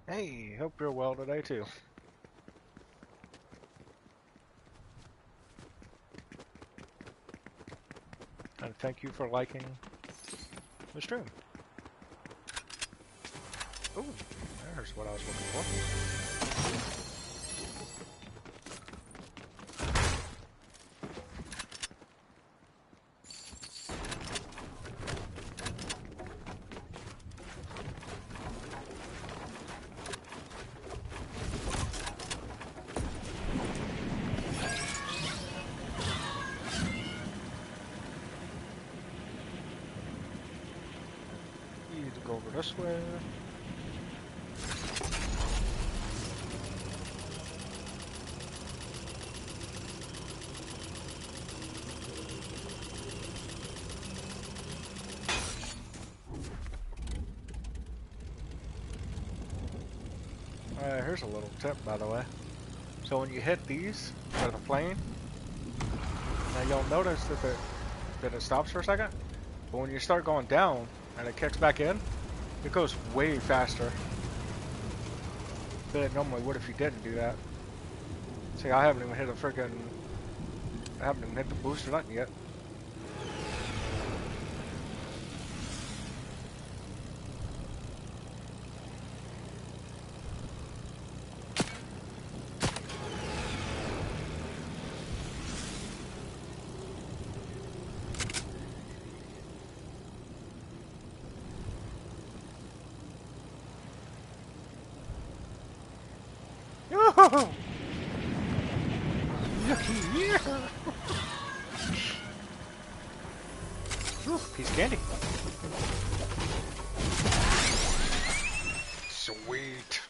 Hey, hope you're well today too. And thank you for liking the stream. Ooh, there's what I was looking for. You need to go over this way. Here's a little tip, by the way. So when you hit these for the plane, now you'll notice that it stops for a second. But when you start going down and it kicks back in, it goes way faster than it normally would if you didn't do that. See, I haven't even hit the boost or nothing yet. Yoo-hoo! Yeah! Ooh, piece of candy. Sweet.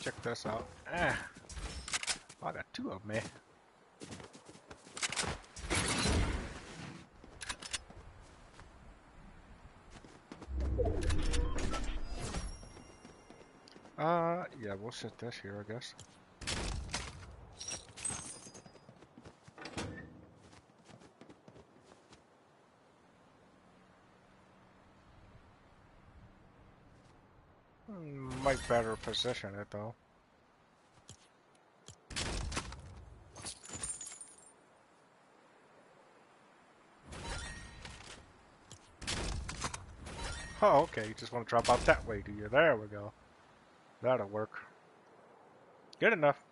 Check this out. Oh, I got two of me. Yeah, we'll set this here, I guess. Might better position it though. Oh, okay, you just want to drop out that way, do you? There we go. That'll work. Good enough.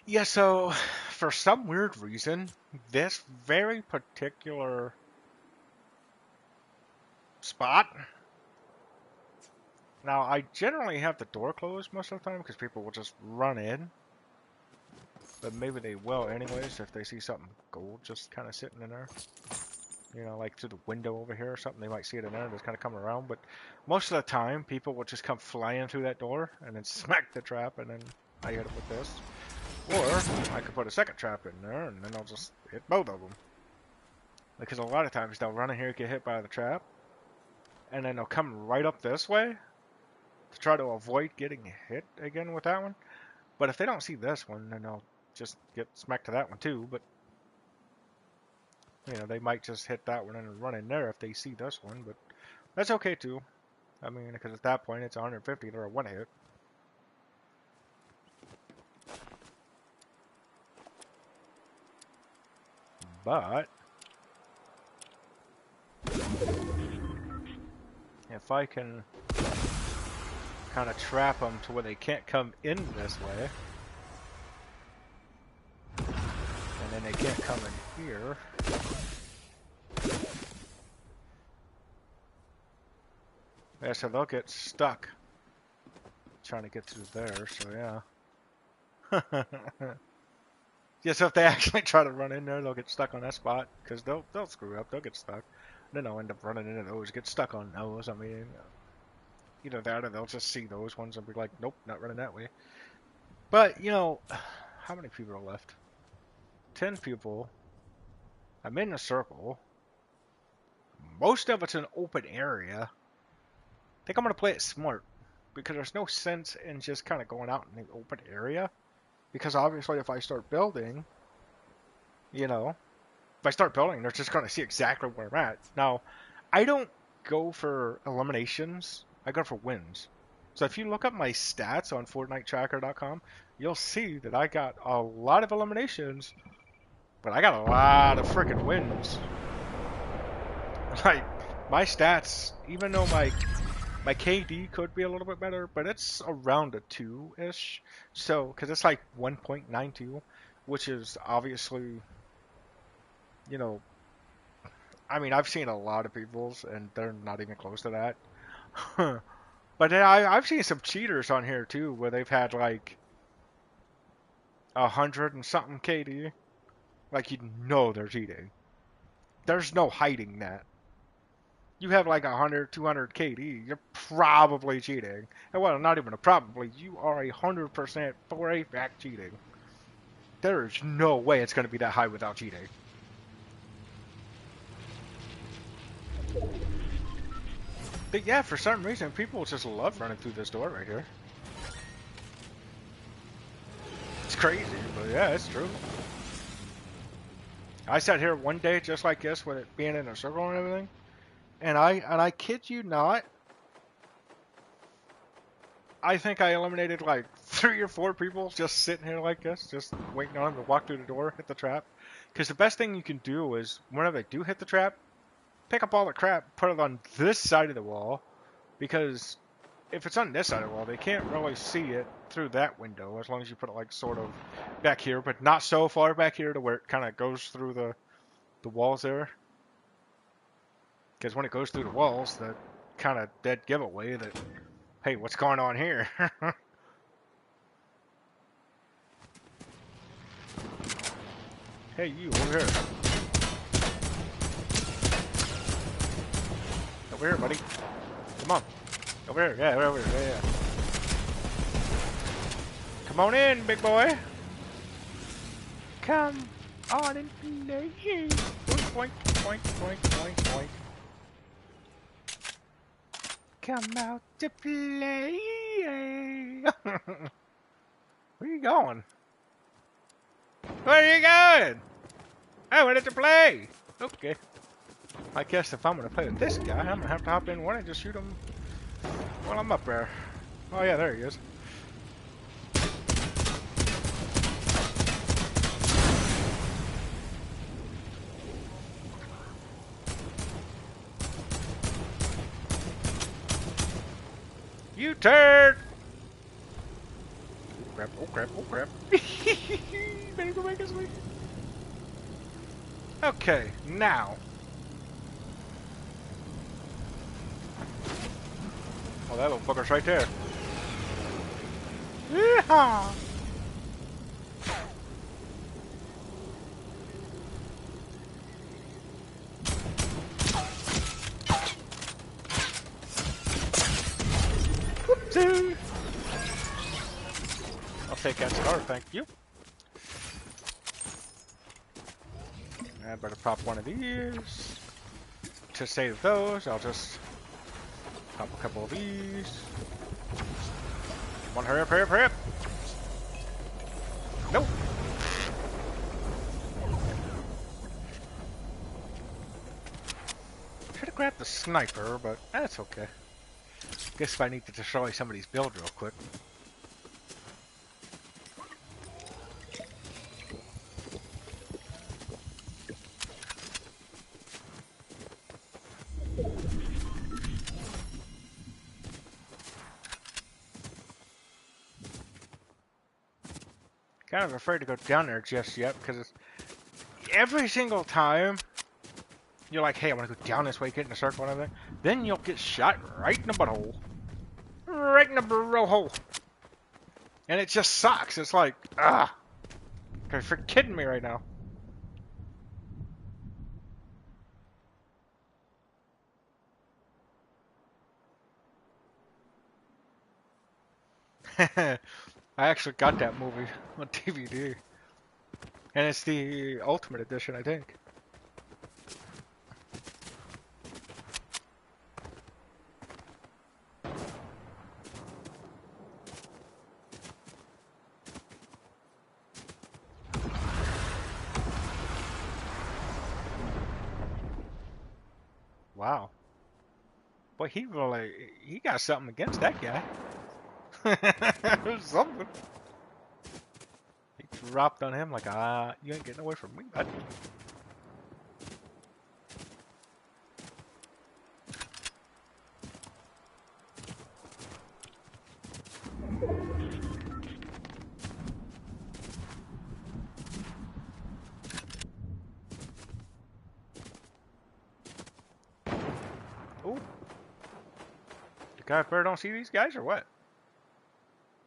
Yeah, so for some weird reason, this very particular spot. Now, I generally have the door closed most of the time because people will just run in. But maybe they will anyways if they see something gold just kind of sitting in there. You know, like through the window over here or something. They might see it in there and just kind of come around. But most of the time, people will just come flying through that door and then smack the trap and then I hit it with this. Or I could put a second trap in there and then I'll just hit both of them. Because a lot of times they'll run in here, get hit by the trap, and then they'll come right up this way to try to avoid getting hit again with that one. But if they don't see this one, then they'll just get smacked to that one too. But you know, they might just hit that one and run in there if they see this one. But that's okay too. I mean, because at that point it's 150 or a one hit. But if I can kind of trap them to where they can't come in this way, and then they can't come in here. Yeah, so they'll get stuck trying to get through there, so yeah. Yeah, so if they actually try to run in there, they'll get stuck on that spot, because they'll screw up, they'll get stuck. Then they'll end up running into those, get stuck on those. I mean, either that or they'll just see those ones and be like, nope, not running that way. But, you know, how many people are left? 10 people. I'm in a circle. Most of it's an open area. I think I'm going to play it smart because there's no sense in just kind of going out in the open area. Because obviously, if I start building, you know, if I start building, they're just going to see exactly where I'm at. Now, I don't go for eliminations, I go for wins. So if you look up my stats on FortniteTracker.com, you'll see that I got a lot of eliminations, but I got a lot of freaking wins. Like, my stats, even though my KD could be a little bit better, but it's around a 2-ish. So, because it's like 1.92, which is obviously, you know, I mean, I've seen a lot of people's, and they're not even close to that. But then I've seen some cheaters on here too, where they've had like 100 and something KD. Like, you know they're cheating. There's no hiding that. You have like 100, 200 KD, you're probably cheating. And well, not even a probably, you are 100% for a fact cheating. There is no way it's going to be that high without cheating. But yeah, for some reason, people just love running through this door right here. It's crazy, but yeah, it's true. I sat here one day just like this with it being in a circle and everything, and I kid you not, I think I eliminated like 3 or 4 people just sitting here like this, just waiting on them to walk through the door, hit the trap. Because the best thing you can do is, whenever they do hit the trap, pick up all the crap, put it on this side of the wall, because if it's on this side of the wall, they can't really see it through that window, as long as you put it like sort of back here, but not so far back here to where it kind of goes through the walls there. Because when it goes through the walls, that kind of dead giveaway that, hey, what's going on here? Hey, you, over here. Over here, buddy. Come on. Over here, yeah, over here, yeah. Come on in, big boy. Come on and play. Boink, boink, boink, boink, boink. Come out to play. Where are you going? Where are you going? I wanted to play. Okay. I guess if I'm going to play with this guy, I'm going to have to hop in one and just shoot him while I'm up there. Oh yeah, there he is. You turd! Oh crap, oh crap, oh crap. Better go back this way. Okay, now. Oh, that little fucker's right there. Yeehaw! Whoopsie! I'll take that star, thank you. I better pop one of these. To save those, I'll just pop a couple of these. Come on, hurry up, hurry up, hurry up! Nope! Should have grabbed the sniper, but that's okay. Guess if I need to destroy somebody's build real quick. Kind of afraid to go down there just yet because it's every single time you're like, hey, I want to go down this way, get in a circle and everything. Then you'll get shot right in the butthole. Right in the burrow hole. And it just sucks. It's like, ah. You're freaking kidding me right now. I actually got that movie on DVD. And it's the Ultimate Edition, I think. Wow. Boy, he got something against that guy. Something. He dropped on him like, you ain't getting away from me, bud. Ooh. The guy up there don't see these guys or what?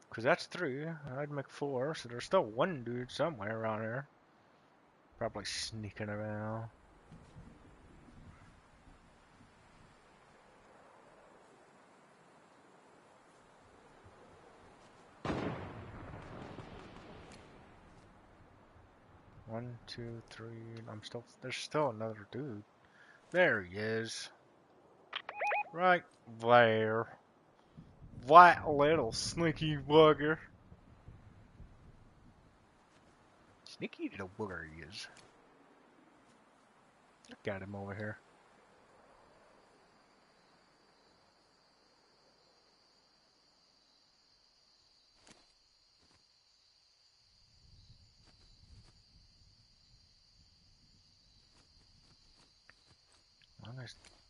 Because that's 3. I'd make 4, so there's still one dude somewhere around here. Probably sneaking around. One, two, three. There's still another dude. There he is. Right there. That little sneaky bugger. Sneaky little bugger he is. Look at him over here.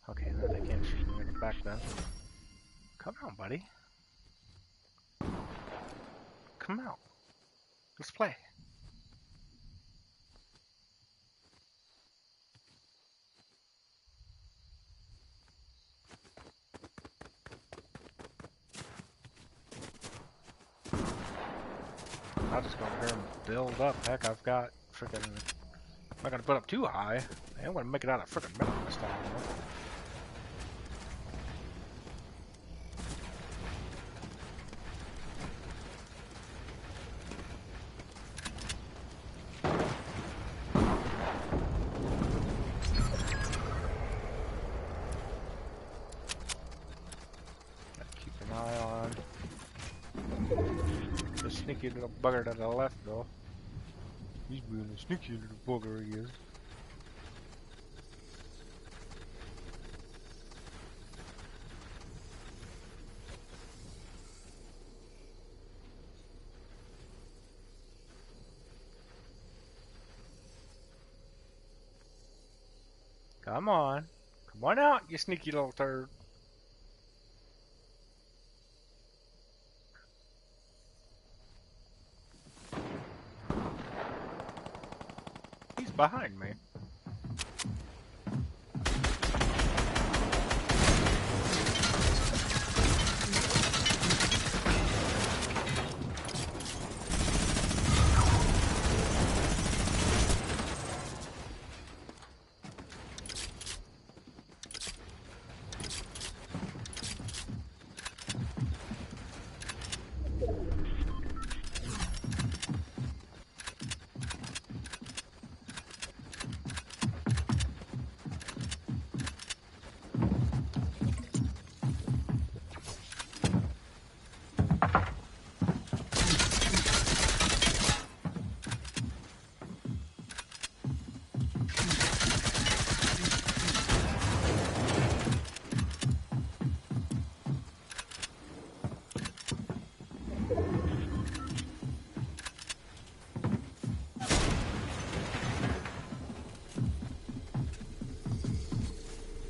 Okay, no, they can't shoot me in the back then. Come on, buddy. Come out. Let's play. I'll just go over here and build up. Heck, I've got freaking. I'm not gonna put up too high. I'm gonna make it out of freaking metal this time. Keep an eye on the sneaky little bugger to the left, though. He's being a sneaky little bugger, he is. Come on. Come on out, you sneaky little turd. He's behind me.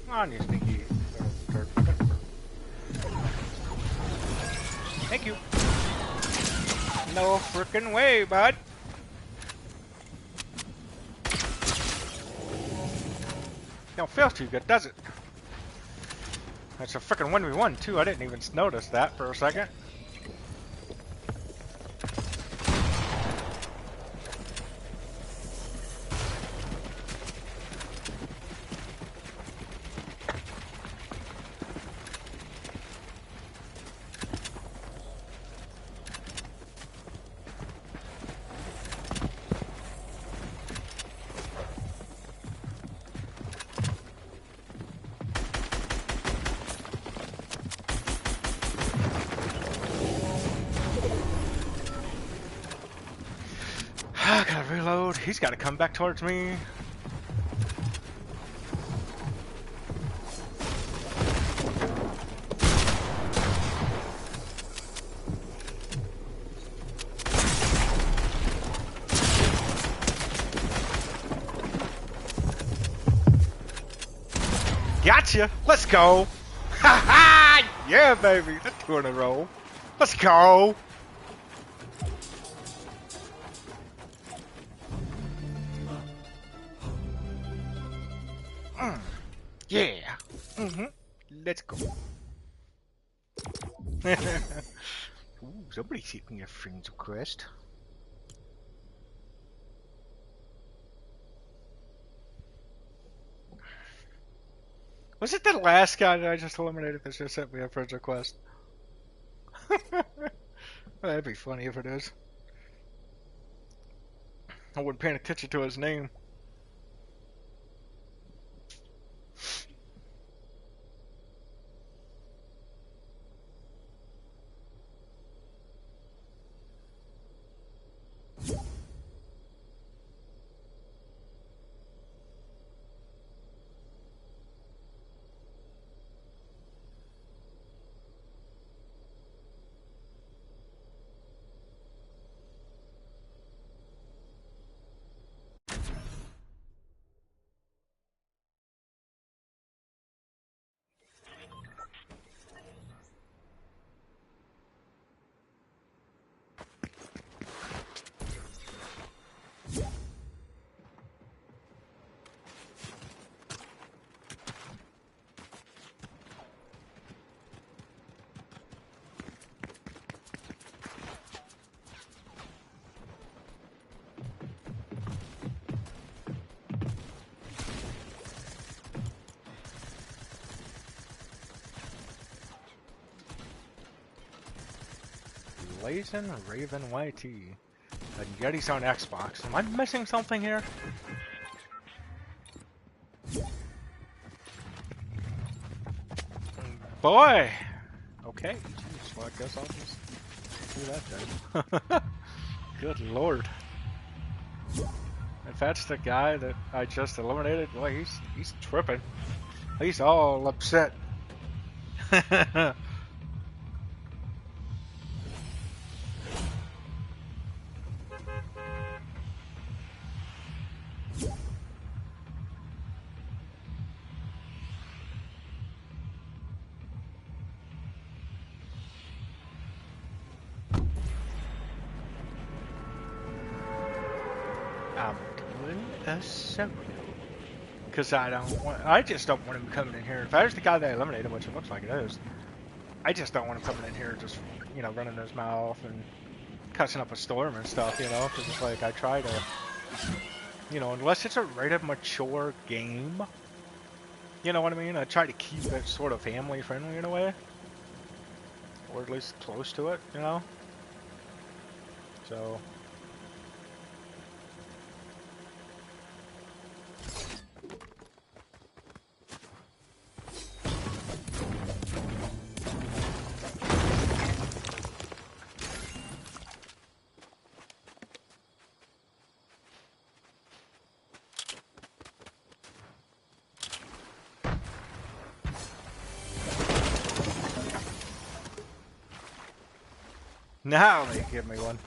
Come on, you sneaky little turd. Thank you. No frickin' way, bud. Don't feel too good, does it? That's a frickin' 1v1 too. I didn't even notice that for a second. I gotta reload. He's gotta come back towards me. Gotcha. Let's go. Ha ha! Yeah, baby. That's 2 in a row. Let's go. Yeah. Let's go. Ooh, somebody's seeking a friend's request. Was it the last guy that I just eliminated that just sent me a friend's request? That'd be funny if it is. I wasn't paying attention to his name. Blazin' Raven YT. And Yeti's on Xbox. Am I missing something here? Boy! Okay. Jeez, well, I guess I'll just do that then. Good lord. If that's the guy that I just eliminated, boy, he's tripping. He's all upset. I'm doing a solo. Because I just don't want him coming in here. If I was the guy that I eliminated, which it looks like it is, I just don't want him coming in here just, running his mouth and cussing up a storm and stuff, because it's like I try to, unless it's a rated mature game, you know what I mean? I try to keep it sort of family friendly in a way, or at least close to it, So. Now they give me one.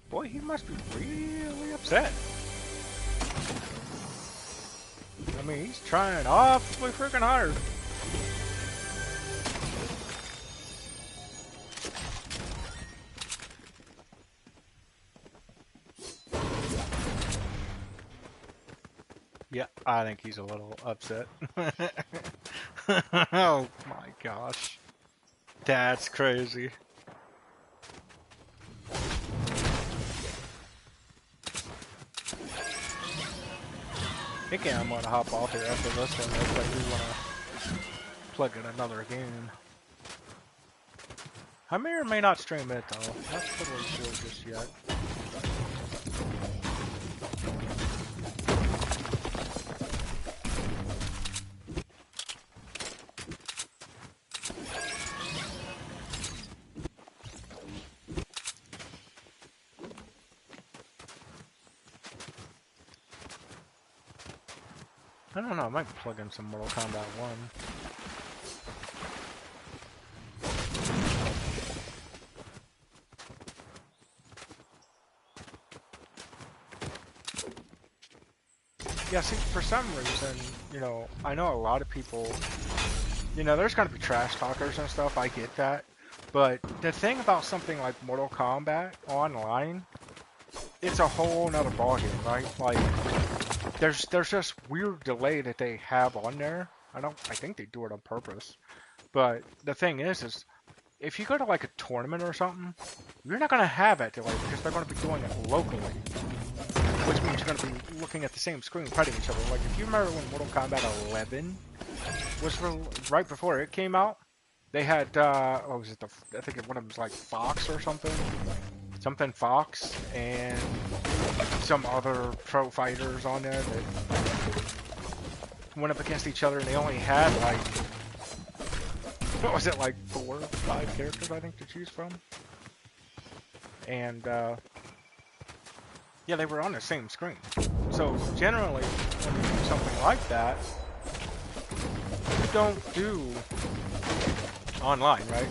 Boy, he must be really upset. I mean, he's trying awfully freaking hard. Yeah, I think he's a little upset. Oh my gosh. That's crazy. I think I'm gonna hop off here after this one. Looks like we wanna plug in another game. I may or may not stream it though. Not totally sure just yet. I don't know, I might plug in some Mortal Kombat 1. Yeah, see, for some reason, you know, I know a lot of people, you know, there's gonna be trash talkers and stuff, I get that. But the thing about something like Mortal Kombat Online, it's a whole nother ballgame, right? Like, there's just weird delay that they have on there. I think they do it on purpose. But the thing is if you go to like a tournament or something, you're not gonna have that delay because they're gonna be doing it locally. Which means you're going to be looking at the same screen fighting each other. Like, if you remember when Mortal Kombat 11 was right before it came out, they had, what was it, I think one of them was like Fox or something? Something Fox, and some other pro fighters on there that went up against each other, and they only had, like, what was it, like 4 or 5 characters, I think, to choose from? And, yeah, they were on the same screen. So generally, when you do something like that, you don't do online, right?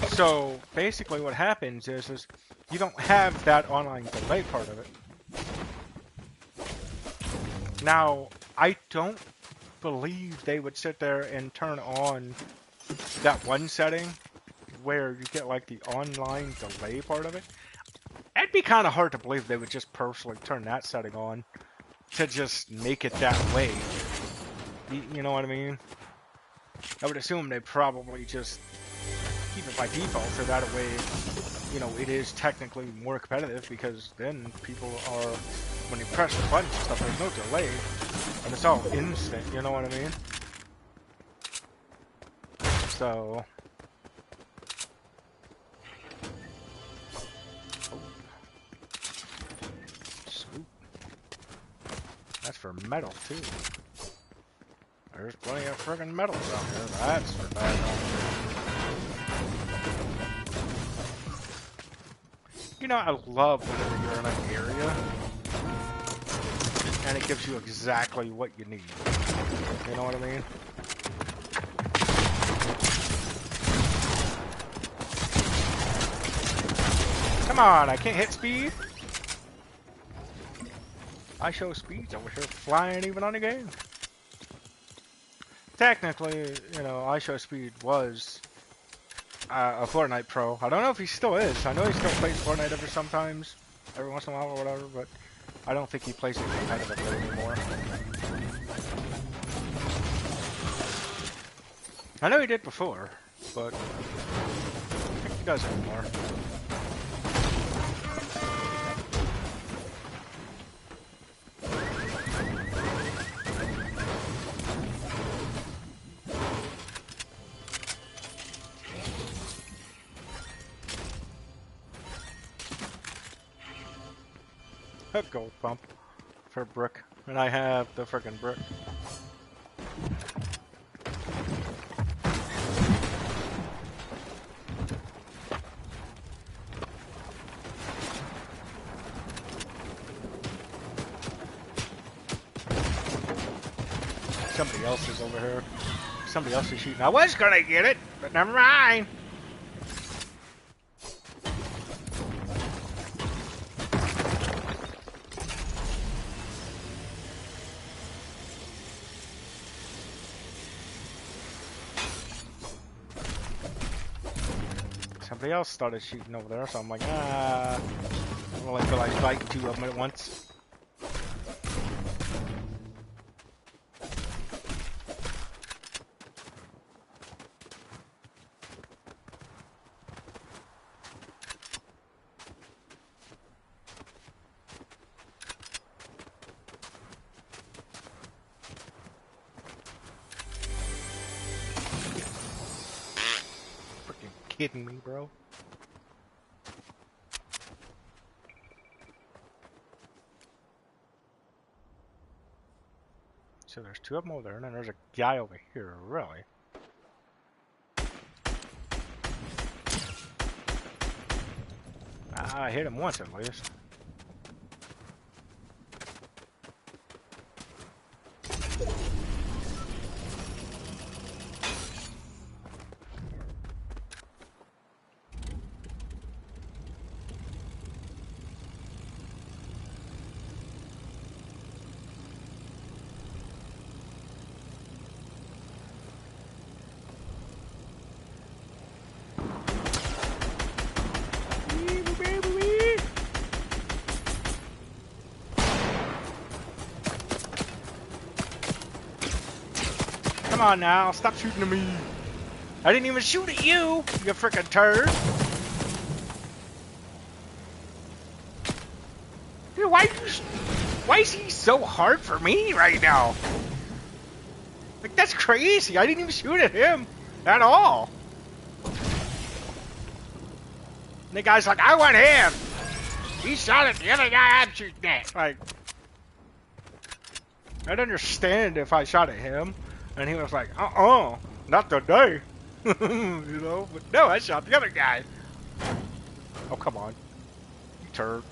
So basically what happens is you don't have that online delay part of it. Now, I don't believe they would sit there and turn on that one setting where you get like the online delay part of it. It'd be kind of hard to believe they would just personally turn that setting on to just make it that way. You know what I mean? I would assume they probably just keep it by default so that way, you know, it is technically more competitive because then people are, when you press the buttons and stuff, there's no delay and it's all instant, you know what I mean? So... That's for metal, too. There's plenty of friggin' metals out there. That's for bad. You know, I love whenever you're in an area and it gives you exactly what you need. You know what I mean? Come on, I can't hit speed. I show speeds over here flying even on the game. Technically, you know, I show speed was a Fortnite pro. I don't know if he still is. I know he still plays Fortnite every once in a while or whatever, but I don't think he plays it competitively anymore. I know he did before, but I think he does anymore. A gold bump for brick, and I have the frickin' brick. Somebody else is over here. Somebody else is shooting. I was gonna get it, but never mind. Somebody else started shooting over there, so I'm like, I don't really feel like fighting 2 of them at once. Kidding me, bro? So there's 2 of them over there, and then there's a guy over here, really. I hit him once at least. Come on now, stop shooting at me. I didn't even shoot at you, you frickin' turd. Dude, why is he so hard for me right now? Like, that's crazy. I didn't even shoot at him at all. And the guy's like, I want him. He shot at the other guy I'm shooting at. Like, I'd understand if I shot at him. And he was like, not today. You know, but no, I shot the other guy. Oh, come on. You turd.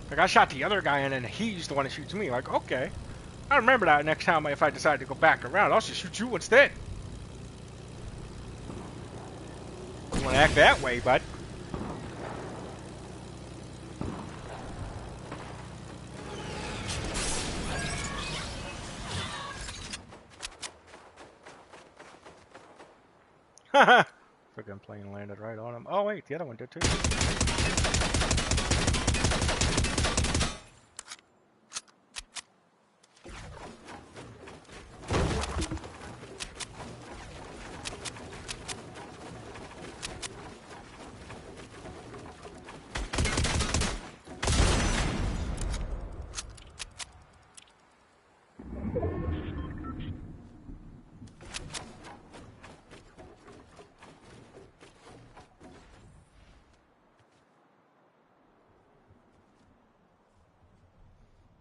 Like, I shot the other guy and then he's the one that shoots me. Like, okay. I remember that next time if I decide to go back around. I'll just shoot you instead. You want to act that way, bud? Haha. Freaking plane landed right on him. Oh, wait, the other one did too.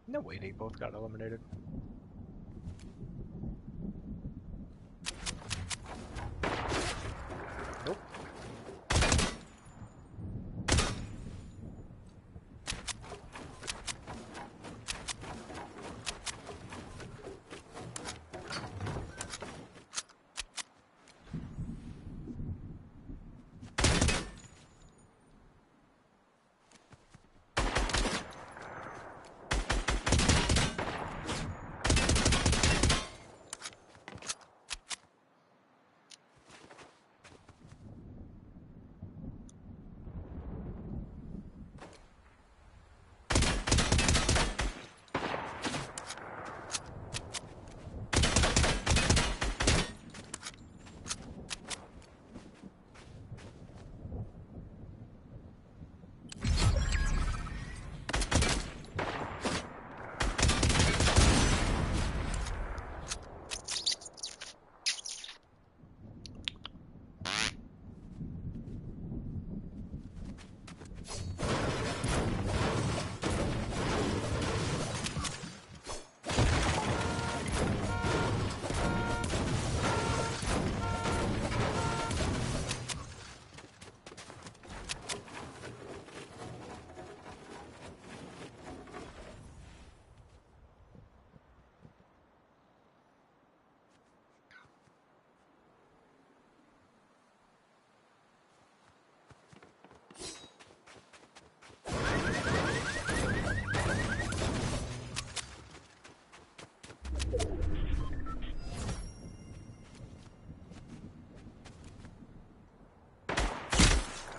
No way, they both got eliminated. Nope.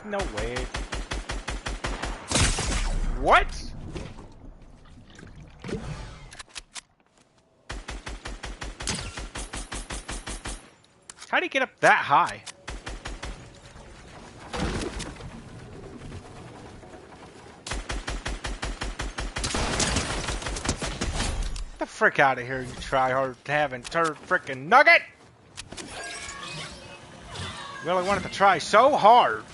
No way. What? How do you get up that high? Get the frick out of here, you try-hard having turd frickin' nugget! Really wanted to try so hard.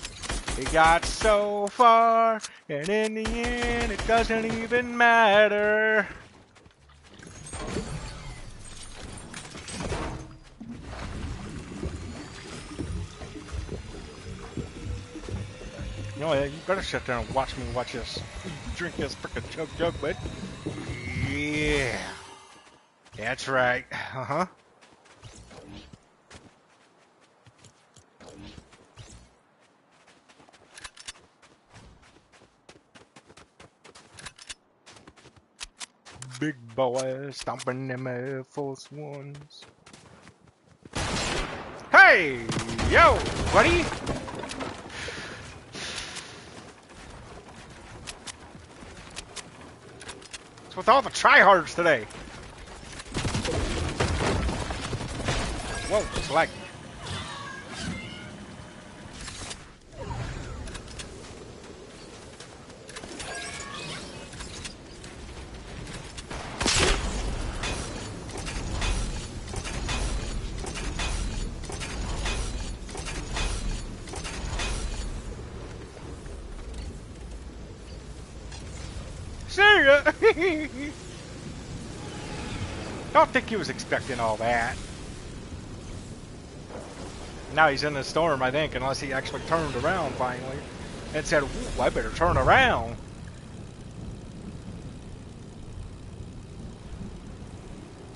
He got so far, and in the end, it doesn't even matter. You know, you better sit there and watch me watch this. Drink this frickin' jug, bud. Yeah. That's right. Uh-huh. Big boy stomping them Air Force Ones. Hey! Yo, buddy! What's with all the tryhards today? Whoa, it's laggy. See ya! Don't think he was expecting all that. Now he's in the storm, I think, unless he actually turned around finally and said, ooh, I better turn around.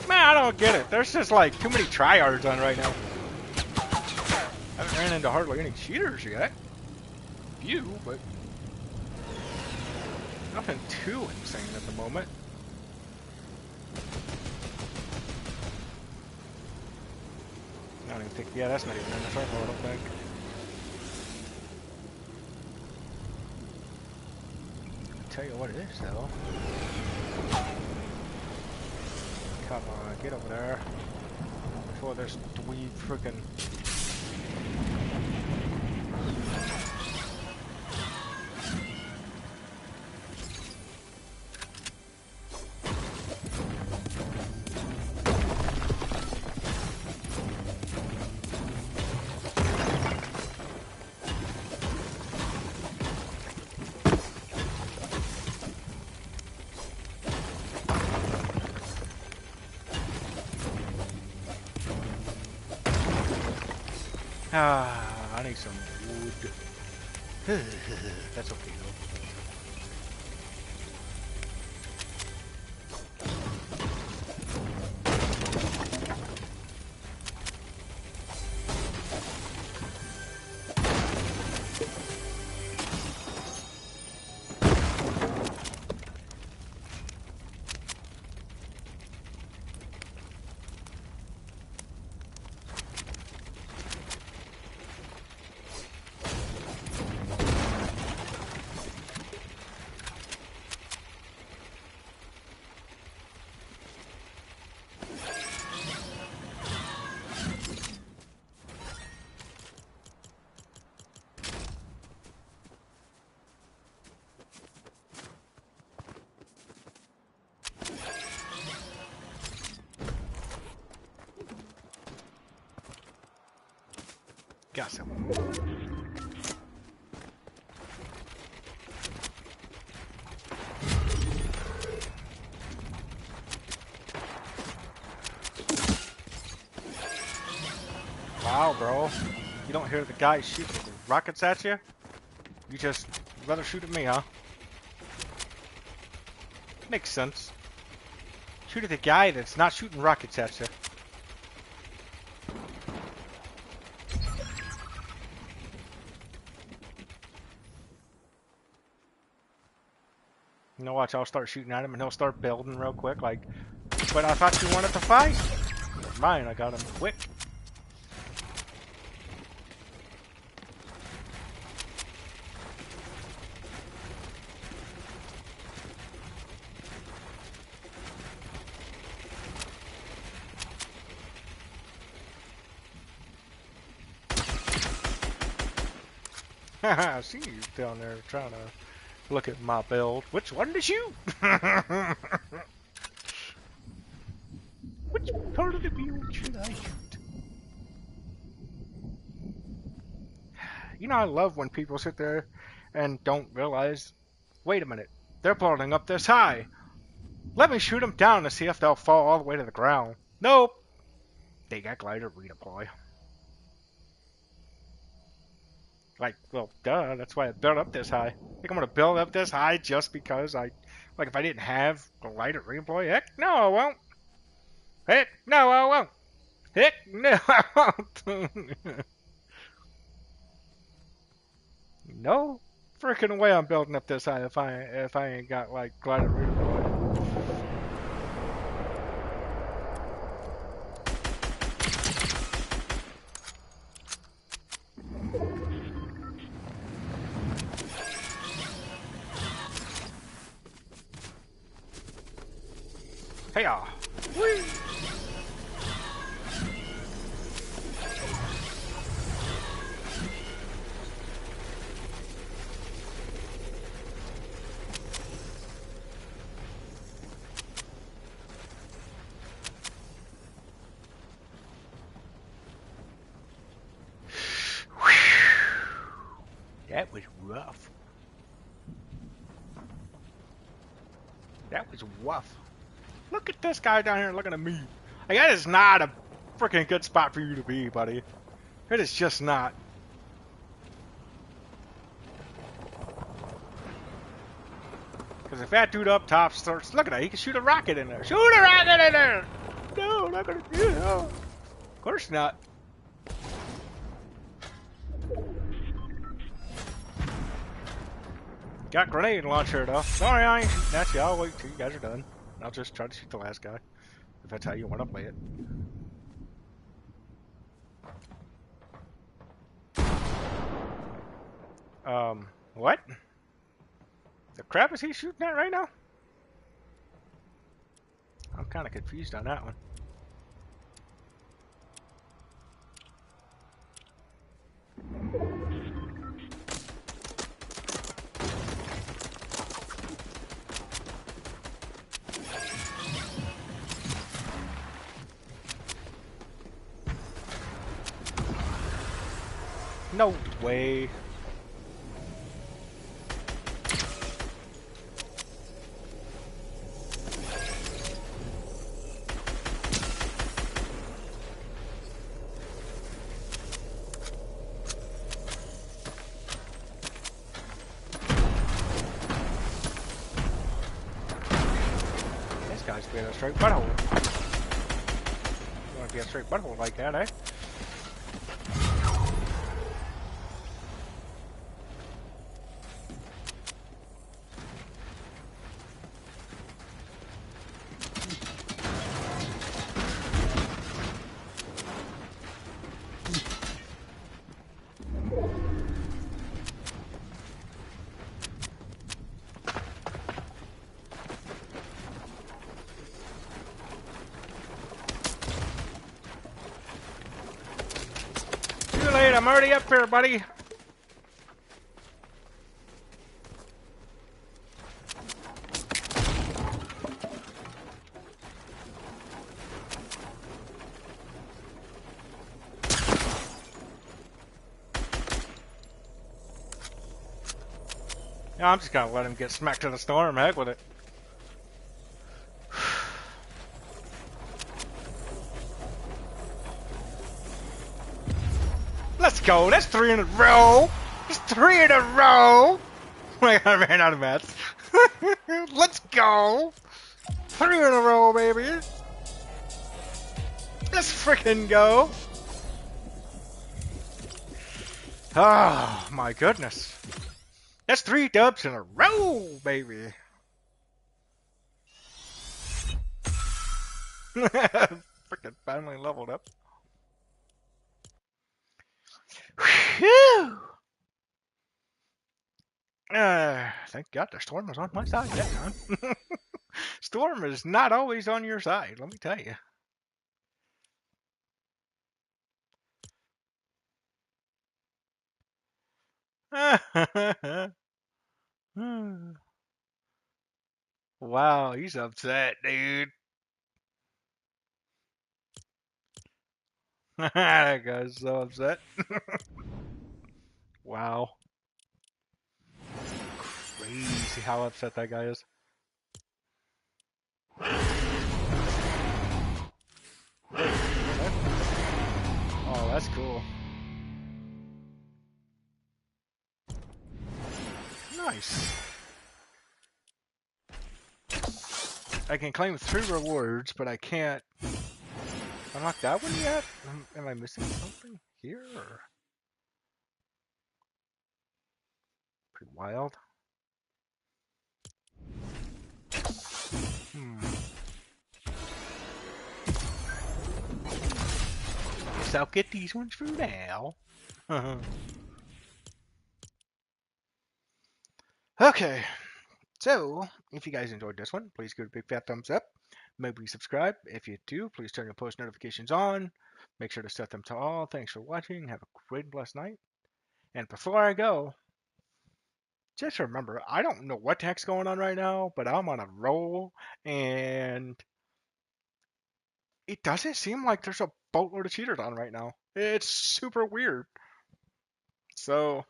Man, I don't get it. There's just like too many tryhards on right now. I haven't ran into hardly any cheaters yet. Few, but nothing too insane at the moment. I don't even think, yeah, that's not even in the circle, I don't think. I'll tell you what it is, though. Come on, get over there. Before there's dweeb freaking... I need some wood. That's okay though. Got some. Wow, bro. You don't hear the guy shooting rockets at you? You just rather shoot at me, huh? Makes sense. Shoot at the guy that's not shooting rockets at you. You know, watch, I'll start shooting at him and he'll start building real quick, like, but I thought you wanted to fight. Mine, I got him quick. I see you down there trying to look at my build. Which one to shoot? Which part of the build should I shoot? You know, I love when people sit there and don't realize, wait a minute, they're building up this high. Let me shoot them down to see if they'll fall all the way to the ground. Nope. They got glider redeploy. Like, well, duh, that's why I built up this high. Think I'm gonna build up this high just because like, if I didn't have the light at redeploy? Heck, no, I won't. Heck, no, I won't. Heck, no, I won't. No freaking way I'm building up this high if I ain't got, like, glider redeploy. Hey-ya! Whee! That was rough. That was rough. Look at this guy down here looking at me. Like, that is not a freaking good spot for you to be, buddy. It is just not. Because if that dude up top starts, look at that, he can shoot a rocket in there. Shoot a rocket in there! No, not gonna do it. No. Of course not. Got grenade launcher though. Sorry, I ain't shooting at you. I'll wait till you guys are done. I'll just try to shoot the last guy. If that's how you want to play it. What? The crap is he shooting at right now? I'm kind of confused on that one. No way. This guy's being a straight butthole. You want to be a straight butthole like that, eh? I'm already up here, buddy. Yeah, I'm just gonna let him get smacked to the storm. Heck with it. Let's go. That's 3 in a row. That's 3 in a row. I ran out of mats. Let's go. 3 in a row, baby. Let's frickin' go. Oh, my goodness. That's 3 dubs in a row, baby. Frickin' finally leveled up. Whew. Thank God the storm was on my side that time. Storm is not always on your side, let me tell you. Wow, he's upset, dude. That guy's so upset. Wow. Crazy how upset that guy is. Oh, that's cool. Nice. I can claim 3 rewards, but I can't unlock that one yet? Am I missing something here? Or? Pretty wild. Guess I'll get these ones for now. Okay, so if you guys enjoyed this one, please give it a big fat thumbs up. Maybe subscribe. If you do, please turn your post notifications on. Make sure to set them to all. Thanks for watching. Have a great and blessed night. And before I go, just remember, I don't know what the heck's going on right now, but I'm on a roll, and it doesn't seem like there's a boatload of cheaters on right now. It's super weird. So,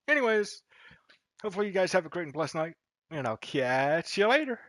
Anyways, hopefully you guys have a great and blessed night, and I'll catch you later.